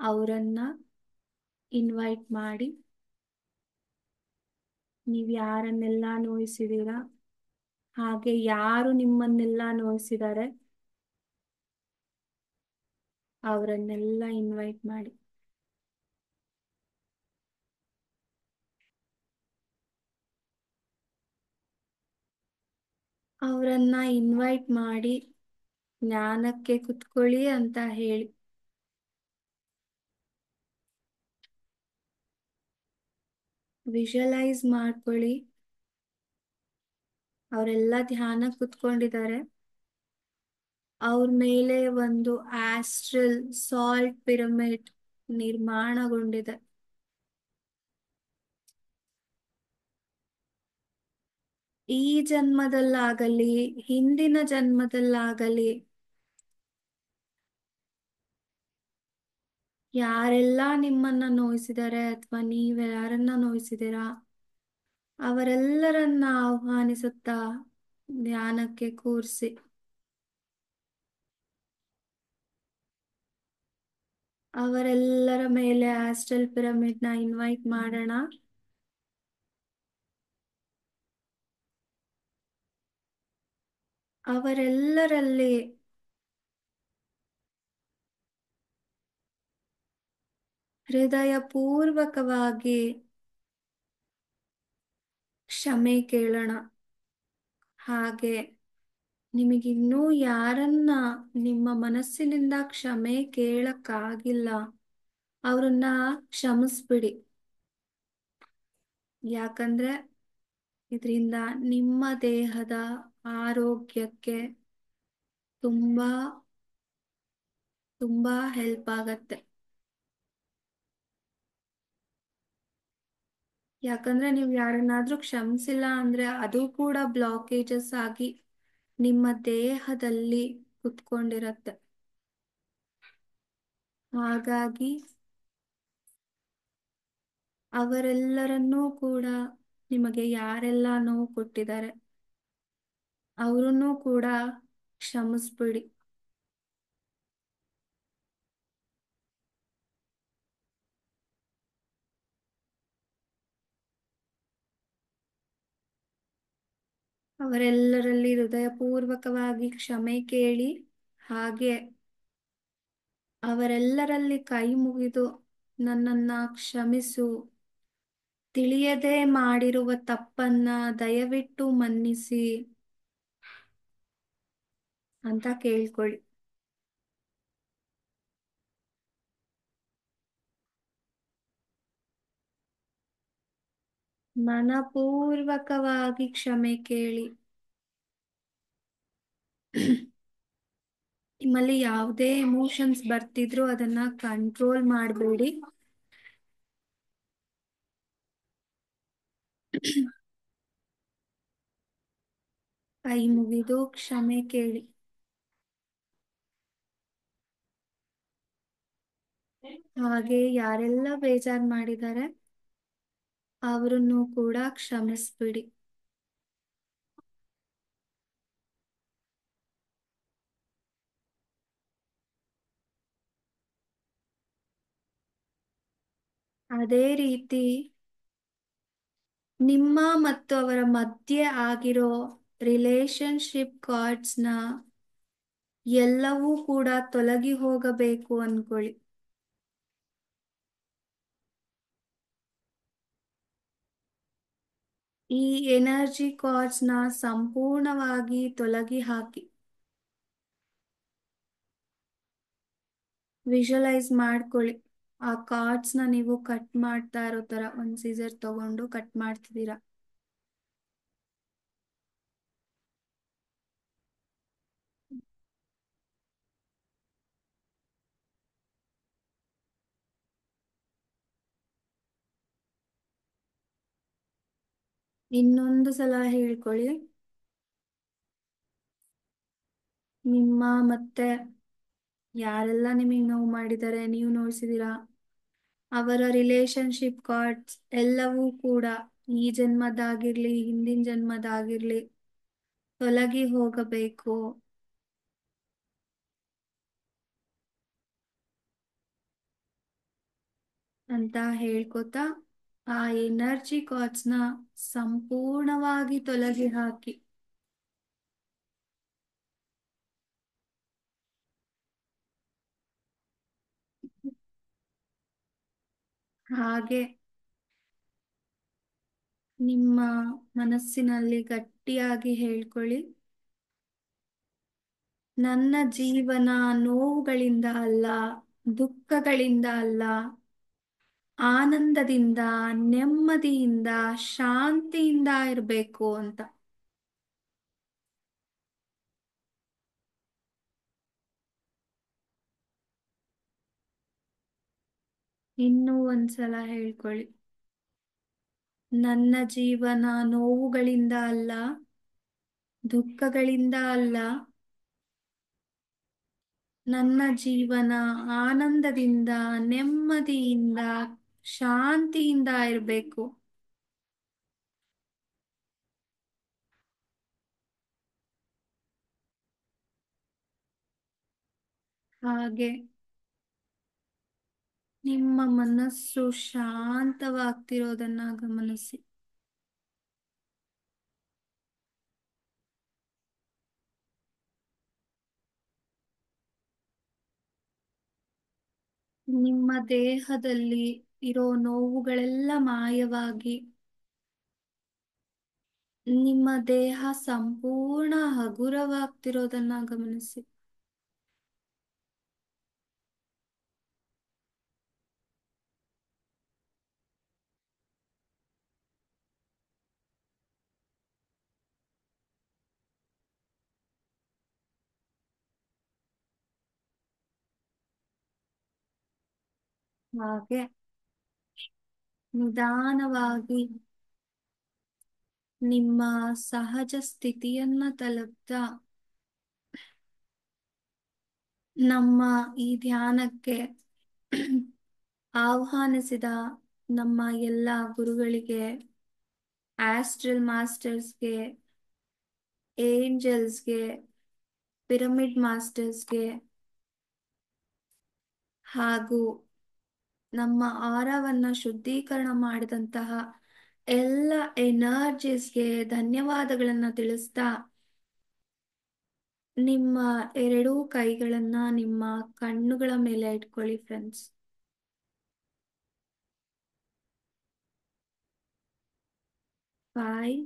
Speaker 1: ಅವರನ್ನ ಇನ್ವೈಟ್ ಮಾಡಿ. ನೀವು ಯಾರನ್ನೆಲ್ಲ ನೋಯಿಸಿದ್ದೀರಾ ಹಾಗೆ ಯಾರು ನಿಮ್ಮನ್ನೆಲ್ಲ ನೋಯಿಸಿದ್ದಾರೆ ಅವರನ್ನೆಲ್ಲ ಇನ್ವೈಟ್ ಮಾಡಿ. ಅವರನ್ನ ಇನ್ವೈಟ್ ಮಾಡಿ ಜ್ಞಾನಕ್ಕೆ ಕುತ್ಕೊಳ್ಳಿ ಅಂತ ಹೇಳಿ. ವಿಜುವಲೈಸ್ ಮಾಡ್ಕೊಳ್ಳಿ, ಅವರೆಲ್ಲ ಧ್ಯಾನ ಕುತ್ಕೊಂಡಿದ್ದಾರೆ. ಅವ್ರ ಮೇಲೆ ಒಂದು ಆಸ್ಟ್ರಲ್ ಸಾಲ್ಟ್ ಪಿರಮಿಡ್ ನಿರ್ಮಾಣಗೊಂಡಿದೆ. ಈ ಜನ್ಮದಲ್ಲಾಗಲಿ ಹಿಂದಿನ ಜನ್ಮದಲ್ಲಾಗಲಿ ಯಾರೆಲ್ಲ ನಿಮ್ಮನ್ನ ನೋಯಿಸಿದ್ದಾರೆ ಅಥವಾ ನೀವ್ ಯಾರನ್ನ ನೋಯಿಸಿದ್ದೀರಾ ಅವರೆಲ್ಲರನ್ನ ಆಹ್ವಾನಿಸುತ್ತಾ ಧ್ಯಾನಕ್ಕೆ ಕೂರಿಸಿ. ಅವರೆಲ್ಲರ ಮೇಲೆ ಆಸ್ಟ್ರಲ್ ಪಿರಮಿಡ್ ನ ಇನ್ವೈಟ್ ಮಾಡೋಣ. ಅವರೆಲ್ಲರಲ್ಲಿ ಹೃದಯಪೂರ್ವಕವಾಗಿ ಕ್ಷಮೆ ಕೇಳೋಣ. ಹಾಗೆ ನಿಮಗಿನ್ನೂ ಯಾರನ್ನ ನಿಮ್ಮ ಮನಸ್ಸಿನಿಂದ ಕ್ಷಮೆ ಕೇಳಕ್ಕಾಗಿಲ್ಲ ಅವ್ರನ್ನ ಕ್ಷಮಿಸ್ಬಿಡಿ. ಯಾಕಂದ್ರೆ ಇದರಿಂದ ನಿಮ್ಮ ದೇಹದ ಆರೋಗ್ಯಕ್ಕೆ ತುಂಬಾ ತುಂಬಾ ಹೆಲ್ಪ್ ಆಗತ್ತೆ. ಯಾಕಂದ್ರೆ ನೀವು ಯಾರನ್ನಾದ್ರೂ ಕ್ಷಮಿಸಿಲ್ಲ ಅಂದ್ರೆ ಅದು ಕೂಡ ಬ್ಲಾಕೇಜಸ್ ಆಗಿ ನಿಮ್ಮ ದೇಹದಲ್ಲಿ ಕುತ್ಕೊಂಡಿರತ್ತೆ. ಹಾಗಾಗಿ ಅವರೆಲ್ಲರನ್ನೂ ಕೂಡ ನಿಮಗೆ ಯಾರೆಲ್ಲ ನೋವು ಕೊಟ್ಟಿದ್ದಾರೆ ಅವರನ್ನೂ ಕೂಡ ಕ್ಷಮಿಸ್ಬಿಡಿ. ಅವರೆಲ್ಲರಲ್ಲಿ ಹೃದಯಪೂರ್ವಕವಾಗಿ ಕ್ಷಮೆ ಕೇಳಿ. ಹಾಗೆ ಅವರೆಲ್ಲರಲ್ಲಿ ಕೈ ಮುಗಿದು ನನ್ನನ್ನ ಕ್ಷಮಿಸು, ತಿಳಿಯದೆ ಮಾಡಿರುವ ತಪ್ಪನ್ನ ದಯವಿಟ್ಟು ಮನ್ನಿಸಿ ಅಂತ ಕೇಳ್ಕೊಳ್ಳಿ. ಮನಪೂರ್ವಕವಾಗಿ ಕ್ಷಮೆ ಕೇಳಿ. ನಿಮ್ಮಲ್ಲಿ ಯಾವುದೇ ಎಮೋಷನ್ಸ್ ಬರ್ತಿದ್ರು ಅದನ್ನ ಕಂಟ್ರೋಲ್ ಮಾಡಬೇಡಿ. ಕೈ ಮುಗಿದು ಕ್ಷಮೆ ಕೇಳಿ. ಹಾಗೆ ಯಾರೆಲ್ಲ ಬೇಜಾರ್ ಮಾಡಿದ್ದಾರೆ ಅವರನ್ನು ಕೂಡ ಕ್ಷಮಿಸ್ಬಿಡಿ. ಅದೇ ರೀತಿ ನಿಮ್ಮ ಮತ್ತು ಅವರ ಮಧ್ಯೆ ಆಗಿರೋ ರಿಲೇಶನ್ಶಿಪ್ ಕಾರ್ಡ್ಸ್ನ ಎಲ್ಲವೂ ಕೂಡ ತೊಲಗಿ ಹೋಗಬೇಕು ಅನ್ಕೊಳ್ಳಿ. ಈ ಎನರ್ಜಿ ಕಾರ್ಡ್ಸ್ನ ಸಂಪೂರ್ಣವಾಗಿ ತೊಲಗಿ ಹಾಕಿ. ವಿಜುವಲೈಸ್ ಮಾಡ್ಕೊಳ್ಳಿ. ಆ ಕಾರ್ಡ್ಸ್ನ ನೀವು ಕಟ್ ಮಾಡ್ತಾ ಇರೋ ತರ ಒಂದು ಸೀಸರ್ ತಗೊಂಡು ಕಟ್ ಮಾಡ್ತಿದ್ದೀರಾ. ಇನ್ನೊಂದು ಸಲ ಹೇಳ್ಕೊಳ್ಳಿ. ನಿಮ್ಮ ಮತ್ತೆ ಯಾರೆಲ್ಲ ನಿಮಗೆ ನೋವು ಮಾಡಿದ್ದಾರೆ, ನೀವು ನೋಯಿಸಿದ್ದೀರಾ, ಅವರ ರಿಲೇಶನ್ಶಿಪ್ ಕಾರ್ಡ್ಸ್ ಎಲ್ಲವೂ ಕೂಡ ಈ ಜನ್ಮದಾಗಿರ್ಲಿ ಹಿಂದಿನ ಜನ್ಮದಾಗಿರ್ಲಿ ತೊಲಗಿ ಹೋಗಬೇಕು ಅಂತ ಹೇಳ್ಕೊತಾ ಆ ಎನರ್ಜಿ ಕಾರ್ಡ್ಸ್ನ ಸಂಪೂರ್ಣವಾಗಿ ತೊಲಗಿ ಹಾಕಿ. ಹಾಗೆ ನಿಮ್ಮ ಮನಸ್ಸಿನಲ್ಲಿ ಗಟ್ಟಿಯಾಗಿ ಹೇಳ್ಕೊಳ್ಳಿ, ನನ್ನ ಜೀವನ ನೋವುಗಳಿಂದ ಅಲ್ಲ, ದುಃಖಗಳಿಂದ ಅಲ್ಲ, ಆನಂದದಿಂದ, ನೆಮ್ಮದಿಯಿಂದ, ಶಾಂತಿಯಿಂದ ಇರಬೇಕು ಅಂತ. ಇನ್ನೂ ಒಂದ್ಸಲ ಹೇಳ್ಕೊಳ್ಳಿ, ನನ್ನ ಜೀವನ ನೋವುಗಳಿಂದ ಅಲ್ಲ, ದುಃಖಗಳಿಂದ ಅಲ್ಲ, ನನ್ನ ಜೀವನ ಆನಂದದಿಂದ, ನೆಮ್ಮದಿಯಿಂದ, ಶಾಂತಿಯಿಂದ ಇರಬೇಕು. ಹಾಗೆ ನಿಮ್ಮ ಮನಸ್ಸು ಶಾಂತವಾಗ್ತಿರೋದನ್ನ ಗಮನಿಸಿ. ನಿಮ್ಮ ದೇಹದಲ್ಲಿ ಇರೋ ನೋವುಗಳೆಲ್ಲ ಮಾಯವಾಗಿ ನಿಮ್ಮ ದೇಹ ಸಂಪೂರ್ಣ ಹಗುರವಾಗ್ತಿರೋದನ್ನ ಗಮನಿಸಿ. ಹಾಗೆ ನಿಧಾನವಾಗಿ ನಿಮ್ಮ ಸಹಜ ಸ್ಥಿತಿಯನ್ನ ತಲುಪ್ತಾ ನಮ್ಮ ಈ ಧ್ಯಾನಕ್ಕೆ ಆಹ್ವಾನಿಸಿದ ನಮ್ಮ ಎಲ್ಲ ಗುರುಗಳಿಗೆ, ಆಸ್ಟ್ರಲ್ ಮಾಸ್ಟರ್ಸ್ಗೆ, ಏಂಜಲ್ಸ್ಗೆ, ಪಿರಮಿಡ್ ಮಾಸ್ಟರ್ಸ್ಗೆ ಹಾಗೂ ನಮ್ಮ ಆರವನ್ನ ಶುದ್ಧೀಕರಣ ಮಾಡಿದಂತಹ ಎಲ್ಲ ಎನರ್ಜೀಸ್ಗೆ ಧನ್ಯವಾದಗಳನ್ನ ತಿಳಿಸ್ತಾ ನಿಮ್ಮ ಎರಡೂ ಕೈಗಳನ್ನ ನಿಮ್ಮ ಕಣ್ಣುಗಳ ಮೇಲೆ ಇಟ್ಕೊಳ್ಳಿ ಫ್ರೆಂಡ್ಸ್. 5,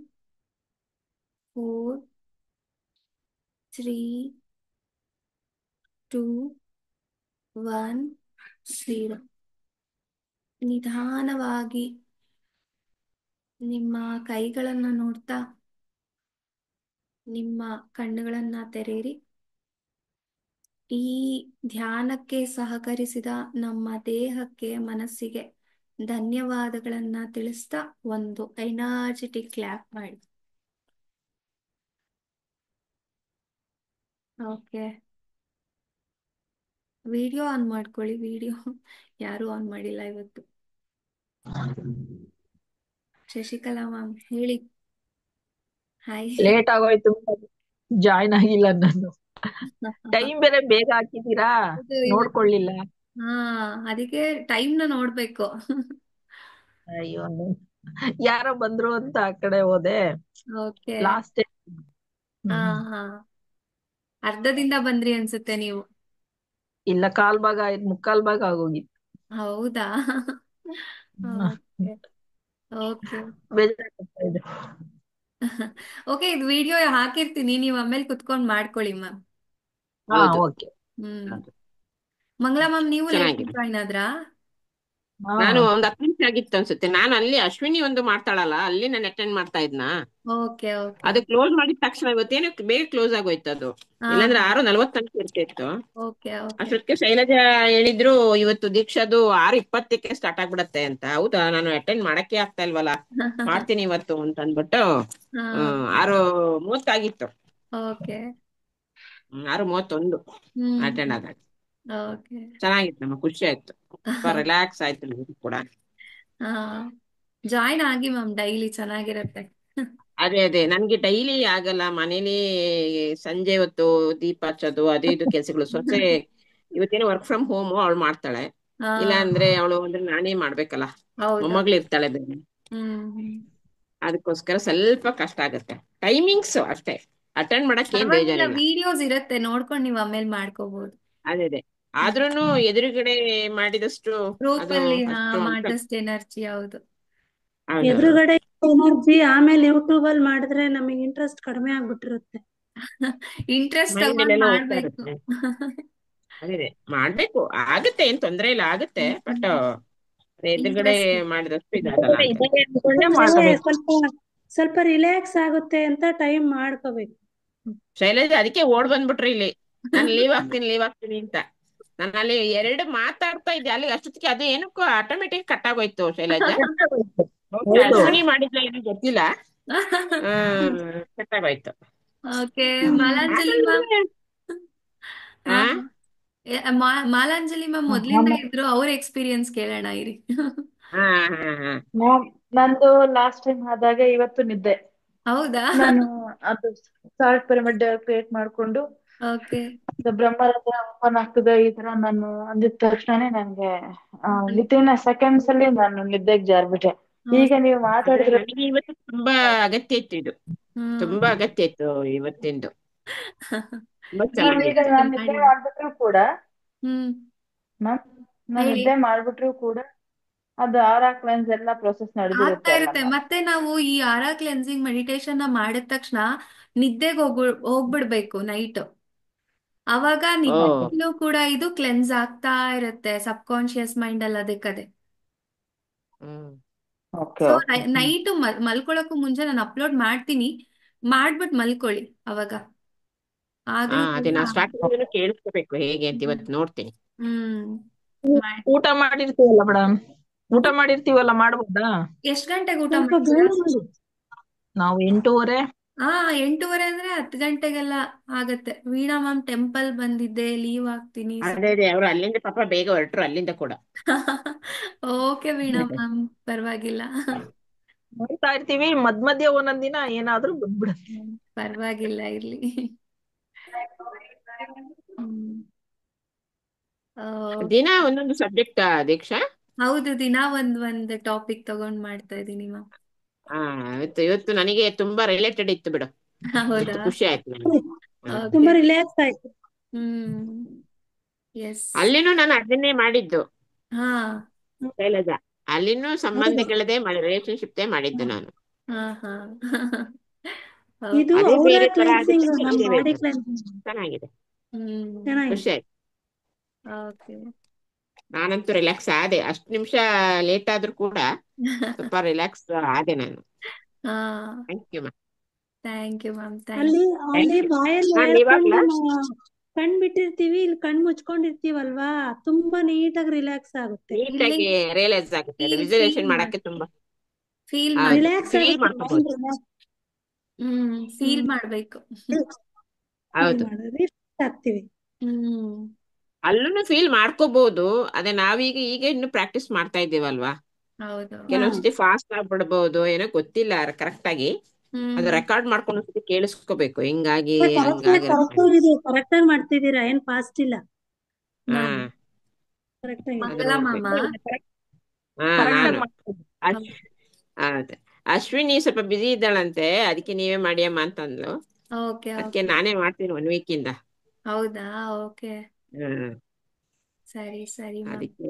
Speaker 1: 4, 3, 2, 1, 0. ನಿಧಾನವಾಗಿ ನಿಮ್ಮ ಕೈಗಳನ್ನ ನೋಡ್ತಾ ನಿಮ್ಮ ಕಣ್ಣುಗಳನ್ನ ತೆರೆಯಿರಿ. ಈ ಧ್ಯಾನಕ್ಕೆ ಸಹಕರಿಸಿದ ನಮ್ಮ ದೇಹಕ್ಕೆ ಮನಸ್ಸಿಗೆ ಧನ್ಯವಾದಗಳನ್ನ ತಿಳಿಸ್ತಾ ಒಂದು ಎನರ್ಜೆಟಿಕ್ ಕ್ಲಾಪ್ ಮಾಡಿ. ಓಕೆ, ವಿಡಿಯೋ ಆನ್ ಮಾಡ್ಕೊಳ್ಳಿ. ವಿಡಿಯೋ ಯಾರು ಆನ್ ಮಾಡಿಲ್ಲ ಇವತ್ತು. ಶಶಿಕಲಾ ಮ್ಯಾಮ್ ಹೇಳಿ. ಹಾಯ್.
Speaker 2: ಲೇಟ್ ಆಗೋಯ್ತು, ಜಾಯ್ನ್ ಆಗಿಲ್ಲ ನಾನು. ಟೈಮ್ ಬೇರೆ ಬೇಗ ಹಾಕಿದೀರಾ,
Speaker 1: ಹೌದು, ಇವತ್ತು
Speaker 2: ನೋಡ್ಕೊಳ್ಳಿಲ್ಲ.
Speaker 1: ಹಾ, ಅದಕ್ಕೆ ಟೈಮ್ನ ನೋಡ್ಬೇಕು.
Speaker 2: ಅಯ್ಯೋ, ಯಾರೋ ಬಂದ್ರು ಅಂತ ಆ ಕಡೆ ಹೋದೆ.
Speaker 1: ಓಕೆ.
Speaker 2: ಲಾಸ್ಟ್
Speaker 1: ಹಾ ಹಾ, ಅರ್ಧದಿಂದ ಬಂದ್ರಿ ಅನ್ಸುತ್ತೆ ನೀವು.
Speaker 2: ಇಲ್ಲ, ಕಾಲ್ ಭಾಗ ಆಯ್ತು, ಮುಕ್ಕಾಲ್ ಭಾಗ ಆಗೋಗಿತ್ತು.
Speaker 1: ಹೌದಾ? Okay okay.
Speaker 2: ಬೇಜಾರಾಗ್ತಾ ಇದೆ.
Speaker 1: ಓಕೆ, ಇದು ವಿಡಿಯೋ ಹಾಕಿರ್ತೀನಿ, ನೀವು ಆಮೇಲೆ ಕುತ್ಕೊಂಡು ಮಾಡ್ಕೊಳ್ಳಿ ಮ್ಯಾಮ್.
Speaker 2: ಹಾ,
Speaker 3: ಹೌದು,
Speaker 2: ಓಕೆ.
Speaker 1: ಹ್ಮ್. ಮಂಗಳಾ ಮ್ಯಾಮ್ ನೀವು ಲೇಟ್
Speaker 3: ಚೆನ್ನಾಗಿದೆ.
Speaker 1: ಜಾಯ್ನ್ ಆದ್ರಾ?
Speaker 2: ಹಾ,
Speaker 3: ನಾನು ಒಂದ್ 10 ನಿಮಿಷ ಆಗಿತ್ತು ಅನ್ಸುತ್ತೆ. ನಾನು ಅಲ್ಲಿ ಅಶ್ವಿನಿ ಒಂದು ಮಾಡ್ತಾಳಲ್ಲ, ಅಲ್ಲಿ ನಾನು ಅಟೆಂಡ್ ಮಾಡ್ತಾ ಇದ್ನಾ.
Speaker 1: Okay okay.
Speaker 3: ಅದು ಕ್ಲೋಸ್ ಮಾಡಿದ ತಕ್ಷಣ ಇವತ್ತೇನು ಬೇಗ ಕ್ಲೋಸ್ ಆಗೋಯ್ತು ಅದು.
Speaker 1: ಹಾ
Speaker 3: ಇಲ್ಲಾಂದ್ರೆ
Speaker 1: ಹಾ.
Speaker 3: 6:40 ತನಕ ಇರ್ತಿತ್ತು.
Speaker 1: Okay okay.
Speaker 3: ಅಷ್ಟೊತ್ತಿಗೆ ಶೈಲಜಾ ಹೇಳಿದ್ರು ಇವತ್ತು ದೀಕ್ಷಾದು 6:20ಕ್ಕೆ ಸ್ಟಾರ್ಟ್ ಆಗ್ಬಿಡತ್ತೆ ಅಂತ. ಹೌದಾ, ನಾನು ಅಟೆಂಡ್ ಮಾಡಕ್ಕೆ ಆಗ್ತಾ ಇಲ್ವಲ್ಲ, ಮಾಡ್ತೀನಿ ಇವತ್ತು ಅಂತ ಅಂದ್ಬಿಟ್ಟು
Speaker 1: ಹಾ.
Speaker 3: 6:30 ಆಗಿತ್ತು.
Speaker 1: ಓಕೆ.
Speaker 3: 6:31
Speaker 1: ಹ್ಮ್.
Speaker 3: ಅಟೆಂಡ್ ಆದಾಗ.
Speaker 1: ಓಕೆ.
Speaker 3: ಚೆನ್ನಾಗಿತ್ತು, ನಮಗೆ ಖುಷಿ ಆಯ್ತು, ಸ್ವಲ್ಪ ರಿಲ್ಯಾಕ್ಸ್ ಆಯ್ತು ನಮ್ಗೆ ಕೂಡ.
Speaker 1: ಹಾ, ಜಾಯ್ನ್ ಆಗಿ ಮ್ಯಾಮ್, ಡೈಲಿ ಚೆನ್ನಾಗಿರತ್ತೆ.
Speaker 3: ಅದೇ ಅದೇ, ನನ್ಗೆ ಡೈಲಿ ಆಗಲ್ಲ ಮನೇಲಿ. ಸಂಜೆ ಹೊತ್ತು ದೀಪ ಹಚ್ಚೋದು ಅದು ಇದು ಕೆಲ್ಸಗಳು. ಸೊಸೆ ಇವತ್ತೇನೋ ವರ್ಕ್ ಫ್ರಮ್ ಹೋಮ್ ಅವಳು ಮಾಡ್ತಾಳೆ.
Speaker 1: ಹಾ.
Speaker 3: ಇಲ್ಲ ಅಂದ್ರೆ ಅವಳು ಅಂದ್ರೆ ನಾನೇ ಮಾಡ್ಬೇಕಲ್ಲ.
Speaker 1: ಹೌದಾ?
Speaker 3: ಮೊಮ್ಮಗಳು ಇರ್ತಾಳೆ ಬೇರೆ.
Speaker 1: ಹ್ಮ್.
Speaker 3: ಅದಕ್ಕೋಸ್ಕರ ಸ್ವಲ್ಪ ಕಷ್ಟ ಆಗತ್ತೆ. ಟೈಮಿಂಗ್ಸ್ ಅಷ್ಟೇ, ಅಟೆಂಡ್ ಮಾಡಕ್ ಏನ್
Speaker 1: ಪರವಾಗಿಲ್ಲ,
Speaker 3: ಬೇಜಾರಿಲ್ಲ.
Speaker 1: ವಿಡಿಯೋಸ್ ಇರತ್ತೆ, ನೋಡ್ಕೊಂಡು ನೀವು ಆಮೇಲೆ ಮಾಡ್ಕೋಬಹುದು.
Speaker 3: ಅದೇ ಅದೇ, ಆದ್ರೂನು ಎದುರುಗಡೆ ಮಾಡಿದಷ್ಟು
Speaker 1: ಗ್ರೂಪ್
Speaker 3: ಅದು
Speaker 1: ಅಲ್ಲಿ ಹಾ
Speaker 3: ಅಷ್ಟು ಅನ್ಸಲ್ಲ.
Speaker 1: ಮಾಡಸ್ಟ್ ಎನರ್ಜಿ. ಹೌದು.
Speaker 3: ಹೌದೌದು.
Speaker 4: ಎದುರುಗಡೆ ಎನರ್ಜಿ, ಆಮೇಲೆ ಯೂಟ್ಯೂಬ್ ಅಲ್ಲಿ ಮಾಡಿದ್ರೆ ನಮಗೆ ಇಂಟ್ರೆಸ್ಟ್ ಕಡಿಮೆ ಆಗ್ಬಿಟ್ಟಿರುತ್ತೆ.
Speaker 1: ಇಂಟ್ರೆಸ್ಟ್
Speaker 3: ಮೈಂಡ್
Speaker 1: ತಗೊಂಡ್
Speaker 3: ಅಲ್ಲೆಲ್ಲ ಹೋಗ್ತಾ
Speaker 1: ಮಾಡ್ಬೇಕು.
Speaker 3: ಇರುತ್ತೆ. ಅದೇ ಅದೇ, ಮಾಡ್ಬೇಕು, ಆಗತ್ತೆ, ಏನ್ ತೊಂದ್ರೆ ಇಲ್ಲ, ಆಗತ್ತೆ. ಬಟ್ ಎದುರುಗಡೆ
Speaker 1: ಇಂಟ್ರೆಸ್ಟ್.
Speaker 3: ಮಾಡಿದಷ್ಟು ಇದಾಗಲ್ಲ ಅಂತ.
Speaker 2: ಇದಾಗೆ ಅನ್ಕೊಂಡೆ
Speaker 4: ಅಂದ್ರೆ
Speaker 2: ಮಾಡ್ಕೋಬೇಕು.
Speaker 4: ಸ್ವಲ್ಪ ಸ್ವಲ್ಪ ರಿಲ್ಯಾಕ್ಸ್ ಆಗುತ್ತೆ ಅಂತ ಟೈಮ್ ಮಾಡ್ಕೋಬೇಕು.
Speaker 3: ಶೈಲಜಾ ಅದಕ್ಕೆ ಓಡ್ ಬಂದ್ಬಿಟ್ರಿ ಇಲ್ಲಿ. ನಾನು ಲೀವ್ ಆಗ್ತೀನಿ ಅಂತ. ನಾನು ಅಲ್ಲಿ 2 ಮಾತಾಡ್ತಾ ಇದ್ದೆ, ಅಲ್ಲಿ ಅಷ್ಟೊತ್ತಿಗೆ ಅದು ಏನಕ್ಕೋ ಆಟೋಮೆಟಿಕ್ ಕಟ್ ಆಗೋಯ್ತು ಶೈಲಜಾ. ಬಹುಶಃ
Speaker 2: ಹೌದು.
Speaker 3: ಅಶ್ವಿನಿ ಮಾಡಿದ್ಲ ಏನೋ ಗೊತ್ತಿಲ್ಲ. ಕಟ್ ಆಗೋಯ್ತು.
Speaker 1: ಓಕೆ. ಮಾಲಾಂಜಲಿ ಮ್ಯಾಮ್.
Speaker 3: ಆಮೇಲೆ
Speaker 1: ಹಾ,
Speaker 3: ಆ
Speaker 1: ಮಾಲಾಂಜಲಿ ಮ್ಯಾಮ್ ಮೊದ್ಲಿಂದ ಇದ್ರು, ಅವ್ರ ಎಕ್ಸ್ಪೀರಿಯನ್ಸ್ ಕೇಳೋಣ ಇರಿ.
Speaker 3: ಹಾ ಹಾ ಹಾ.
Speaker 5: ನಂದು ಲಾಸ್ಟ್ ಟೈಮ್ ಆದಾಗ ಇವತ್ತು ನಿದ್ದೆ.
Speaker 1: ಹೌದಾ?
Speaker 5: ನಾನು ಅದು ಸಾಲ್ಟ್ ಪಿರಮಿಡ್ ಕ್ರಿಯೇಟ್ ಮಾಡ್ಕೊಂಡು
Speaker 1: ಓಕೆ.
Speaker 5: ಬ್ರಹ್ಮರಂಧ್ರ ಓಪನ್ ಆಗ್ತದೆ ಈ ತರ ನಾನು ಅಂದಿದ ತಕ್ಷಣನೇ ನಂಗೆ ವಿತಿನ್ ಸೆಕೆಂಡ್ಸ್ ಅಲ್ಲಿ ನಾನು ನಿದ್ದೆಗೆ ಜಾರ್ಬಿಟ್ಟೆ. ಈಗ ನೀವು
Speaker 3: ಅದೇ
Speaker 5: ಮಾತಾಡಿದ್ರೆ
Speaker 3: ನನಗೆ ಇವತ್ತು ತುಂಬಾ ಅಗತ್ಯ ಇತ್ತು ಇದು.
Speaker 1: ಹ್ಮ್.
Speaker 3: ತುಂಬಾ ಅಗತ್ಯ ಇತ್ತು ಇವತ್ತಿಂದು. ತುಂಬಾ
Speaker 5: ಮ್ಯಾಮ್, ಈಗ
Speaker 3: ಚೆನ್ನಾಗಿತ್ತು.
Speaker 5: ನಾನು ನಿದ್ದೆ
Speaker 1: ಮಾಡಿ.
Speaker 5: ಮಾಡ್ಬಿಟ್ರು ಕೂಡ
Speaker 1: ಹ್ಮ್.
Speaker 5: ಮ್ಯಾಮ್, ನಾನು
Speaker 1: ಹೇಳಿ.
Speaker 5: ನಿದ್ದೆ ಮಾಡ್ಬಿಟ್ರು ಕೂಡ ಅದು ಆರಾ ಕ್ಲೆನ್ಸ್ ಎಲ್ಲ ಪ್ರೊಸೆಸ್
Speaker 1: ಆಗ್ತಾ
Speaker 5: ನಡೆದಿರುತ್ತೆ ಅಲ್ಲ
Speaker 1: ಇರುತ್ತೆ.
Speaker 5: ಮ್ಯಾಮ್?
Speaker 1: ಮತ್ತೆ ನಾವು ಈ ಆರಾ ಕ್ಲೆನ್ಸಿಂಗ್ ಮೆಡಿಟೇಷನ್ ಮಾಡಿದ ತಕ್ಷಣ ನಿದ್ದೆಗೆ ಹೋಗ್ಬಿಡ್ಬೇಕು ನೈಟ್. ಅವಾಗ
Speaker 3: ಓ.
Speaker 1: ನಿದ್ದೆಲ್ಲೂ ಕೂಡ ಇದು ಕ್ಲೆನ್ಸ್ ಆಗ್ತಾ ಇರುತ್ತೆ, ಸಬ್ ಕಾನ್ಶಿಯಸ್ ಮೈಂಡ್ ಅಲ್ಲಿ ಅದಕ್ಕದೆ.
Speaker 3: Hmm.
Speaker 5: Okay
Speaker 1: so
Speaker 5: okay.
Speaker 1: Night ಮಲ್ಕೊಳಕ್ಕೂ ಮುಂಚೆ ನಾನು ಅಪ್ಲೋಡ್ ಮಾಡ್ತೀನಿ, ಮಾಡ್ಬಿಟ್ಟು ಮಲ್ಕೊಳ್ಳಿ ಅವಾಗ.
Speaker 3: ಹಾ,
Speaker 1: ಆದ್ರೂ
Speaker 3: ಅದೇ
Speaker 1: ಕೂಡ
Speaker 3: ನಾ ಸ್ಟಾರ್ಟಿಂಗ್ ಕೇಳಿಸ್ಕೋಬೇಕು ಹೇಗೆ ಅಂತ ಇವತ್ತು ನೋಡ್ತೀನಿ.
Speaker 1: ಹ್ಮ್. ಮಾಡಿ.
Speaker 2: ಊಟ ಮಾಡಿರ್ತೀವಲ್ಲ ಮೇಡಮ್, ಊಟ ಮಾಡಿರ್ತೀವಲ್ಲ, ಮಾಡ್ಬೋದಾ?
Speaker 1: ಎಷ್ಟ್ ಗಂಟೆಗೆ ಊಟ
Speaker 4: ಸ್ವಲ್ಪ ಬೇಗ
Speaker 1: ಮಾಡ್ತೀರಾ?
Speaker 4: ಮಾಡಿ.
Speaker 2: ನಾವು 8:30.
Speaker 1: ಹಾ, 8:30 ಅಂದ್ರೆ 10 ಗಂಟೆಗೆಲ್ಲ ಆಗತ್ತೆ. ವೀಣಾ ಮ್ಯಾಮ್ ಟೆಂಪಲ್ ಬಂದಿದ್ದೆ, ಲೀವ್ ಆಗ್ತೀನಿ.
Speaker 3: ಅದೇ ಅದೇ, ಅವ್ರು ಅಲ್ಲಿಂದ ಪಾಪ ಬೇಗ ಹೊರಟ್ರು ಅಲ್ಲಿಂದ ಕೂಡ.
Speaker 1: ಓಕೆ ವೀಣಾ ಮ್ಯಾಮ್, ಪರವಾಗಿಲ್ಲ.
Speaker 2: ನೋಡ್ತಾ ಇರ್ತೀವಿ, ಮಧ್ಯ ಒಂದೊಂದ್ ದಿನ ಏನಾದ್ರೂ ಬಂದ್ಬಿಡುತ್ತೆ.
Speaker 1: ಪರವಾಗಿಲ್ಲ, ಇರ್ಲಿ. ಹ್ಮ್. ಆ,
Speaker 3: ದಿನ ಒಂದೊಂದು ಸಬ್ಜೆಕ್ಟ್ ದೀಕ್ಷಾ.
Speaker 1: ಹೌದು, ದಿನ ಒಂದ್ ಟಾಪಿಕ್ ತಗೊಂಡ್ ಮಾಡ್ತಾ ಇದೀನಿ ಮ್ಯಾಮ್.
Speaker 3: ಹಾ, ಇವತ್ತು ಇವತ್ತು ನನಗೆ ತುಂಬಾ ರಿಲೇಟೆಡ್ ಇತ್ತು ಬಿಡು.
Speaker 1: ಹೌದಾ?
Speaker 3: ಇವತ್ತು ಖುಷಿ ಆಯ್ತು ನನಗೆ.
Speaker 1: ಓಕೆ.
Speaker 4: ತುಂಬಾ ರಿಲ್ಯಾಕ್ಸ್ ಆಯ್ತು.
Speaker 1: ಹ್ಮ್. ಎಸ್.
Speaker 3: ಅಲ್ಲಿನೂ ನಾನು ಅದನ್ನೇ ಮಾಡಿದ್ದು
Speaker 1: ಹಾ.
Speaker 3: ಶೈಲಜಾ. ಅಲ್ಲಿನೂ
Speaker 4: ಹೌದು.
Speaker 3: ಸಂಬಂಧಗಳದೇ ರಿಲೇಶನ್ಶಿಪ್ ಮಾಡಿದ್ದು ನಾನು.
Speaker 1: ಹಾ ಹಾ
Speaker 4: ಇದು
Speaker 1: ಓಕೆ.
Speaker 3: ಅದೇ
Speaker 4: ಔರಾ
Speaker 3: ಬೇರೆ ತರ
Speaker 4: ಕ್ಲೆನ್ಸಿಂಗ್,
Speaker 3: ಆಗುತ್ತೆ,
Speaker 4: ನಮ್
Speaker 3: ಇದೇ ಬೇರೆ
Speaker 4: ಬಾಡಿ
Speaker 3: ತರ.
Speaker 4: ಕ್ಲೆನ್ಸಿಂಗ್
Speaker 3: ಚೆನ್ನಾಗಿದೆ,
Speaker 1: ಹ್ಮ್
Speaker 3: ಖುಷಿ
Speaker 4: ಚೆನ್ನಾಗಿದೆ.
Speaker 3: ಆಯ್ತು.
Speaker 1: ಓಕೆ.
Speaker 3: ನಾನಂತೂ ರಿಲ್ಯಾಕ್ಸ್ ಆದೆ, ಅಷ್ಟು ನಿಮಿಷ ಲೇಟ್ ಆದ್ರೂ ಕೂಡ ಸ್ವಲ್ಪ ರಿಲ್ಯಾಕ್ಸ್ ಆದೆ ನಾನು.
Speaker 1: ಹಾ,
Speaker 3: thank you ma'am.
Speaker 1: Thank you ma'am, thank
Speaker 4: ಅಲ್ಲಿ
Speaker 1: ಯು.
Speaker 3: ಥ್ಯಾಂಕ್
Speaker 4: ಅಲ್ಲಿ
Speaker 3: ಯು.
Speaker 4: ಬಾಯಲ್ಲಿ
Speaker 3: ನಾನು
Speaker 4: ಹೇಳ್ಕೊಂಡು
Speaker 3: ಇವಾಗ್ಲಾ
Speaker 4: ಕಣ್ ಬಿಟ್ಟಿರ್ತೀವಿ, ಇಲ್ಲಿ ಕಣ್ ಮುಚ್ಕೊಂಡಿರ್ತೀವಲ್ವಾ, ತುಂಬಾ ನೀಟಾಗಿ ರಿಲ್ಯಾಕ್ಸ್ ಆಗುತ್ತೆ.
Speaker 1: ಇಲ್ಲಿ
Speaker 3: ನೀಟಾಗಿ ರಿಯಲೈಸ್ ಆಗುತ್ತೆ, ಅದು
Speaker 1: ಫೀಲ್
Speaker 3: ವಿಜುವಲೇಷನ್
Speaker 1: ಮಾಡಿ,
Speaker 3: ಮಾಡಕ್ಕೆ ತುಂಬಾ.
Speaker 1: ಫೀಲ್
Speaker 3: ಹೌದು,
Speaker 1: ಮಾಡ್ಬೇಕು.
Speaker 4: ರಿಲ್ಯಾಕ್ಸ್
Speaker 3: ಫೀಲ್
Speaker 4: ಆಗುತ್ತೆ
Speaker 3: ಮಾಡ್ಕೋಬಹುದು.
Speaker 4: Mind relax.
Speaker 1: ಫೀಲ್ ಮಾಡ್ಬೇಕು.
Speaker 4: ಫೀಲ್
Speaker 3: ಹೌದು,
Speaker 4: ಮಾಡೋದು ರಿಲ್ಯಾಕ್ಸ್ ಆಗ್ತೀವಿ.
Speaker 1: ಹ್ಮ್
Speaker 3: ಅಲ್ಲೂ ಫೀಲ್ ಮಾಡ್ಕೋಬಹುದು. ಅದೇ ನಾವೀಗ ಈಗ ಇನ್ನು ಪ್ರಾಕ್ಟೀಸ್ ಮಾಡ್ತಾ ಇದ್ದೀವಲ್ವಾ,
Speaker 1: ಹೌದು.
Speaker 4: ಹಾ
Speaker 3: ಕೆಲವೊಂದ್ಸತಿ ಫಾಸ್ಟ್ ಆಗ್ಬಿಡ್ಬಹುದು, ಏನೋ ಗೊತ್ತಿಲ್ಲ ಕರೆಕ್ಟ್ ಆಗಿ. ಅದು
Speaker 1: ಹ್ಮ್
Speaker 3: ರೆಕಾರ್ಡ್ ಮಾಡ್ಕೊಂಡು ಒಂದ್ಸತಿ ಕೇಳಿಸ್ಕೋಬೇಕು, ಹಿಂಗಾಗಿ
Speaker 4: ಕರೆಕ್ಟ್
Speaker 3: ಹಂಗಾಗಿ ಅಂತ
Speaker 4: ಕರೆಕ್ಟ್
Speaker 3: ಹೇಳಿ.
Speaker 4: ಆಗಿದೆ, ಕರೆಕ್ಟ್ ಆಗಿ ಮಾಡ್ತಿದ್ದೀರಾ, ಏನ್ ಫಾಸ್ಟ್ ಇಲ್ಲ,
Speaker 3: ಹಾ,
Speaker 1: ಮಾಡಿ.
Speaker 4: ಕರೆಕ್ಟ್ ಆಗಿದೆ.
Speaker 3: ಅದು
Speaker 1: ಮಂಗಲ ಮಾಮ.
Speaker 3: ನೋಡ್ಬೇಕು. ಹಾ,
Speaker 2: ಕರೆಕ್ಟ್ ಆಗಿ
Speaker 3: ನಾನು
Speaker 2: ಮಾಡ್ತೀನಿ.
Speaker 3: ಅಶ್ ಹೌದು, ಅಶ್ವಿನಿ ಸ್ವಲ್ಪ ಬಿಸಿ ಇದ್ದಾಳಂತೆ, ಅದಕ್ಕೆ ನೀವೇ ಮಾಡಿ ಅಮ್ಮ ಅಂತಂದ್ಲು.
Speaker 1: ಓಕೆ
Speaker 3: ಅದಕ್ಕೆ
Speaker 1: ಓಕೆ.
Speaker 3: ನಾನೇ ಮಾಡ್ತೀನಿ 1 ವೀಕ್ ಇಂದ.
Speaker 1: ಹೌದಾ? ಓಕೆ.
Speaker 3: ಹ್ಮ್,
Speaker 1: ಸರಿ ಸರಿ ಮ್ಯಾಮ್.
Speaker 3: ಅದಕ್ಕೆ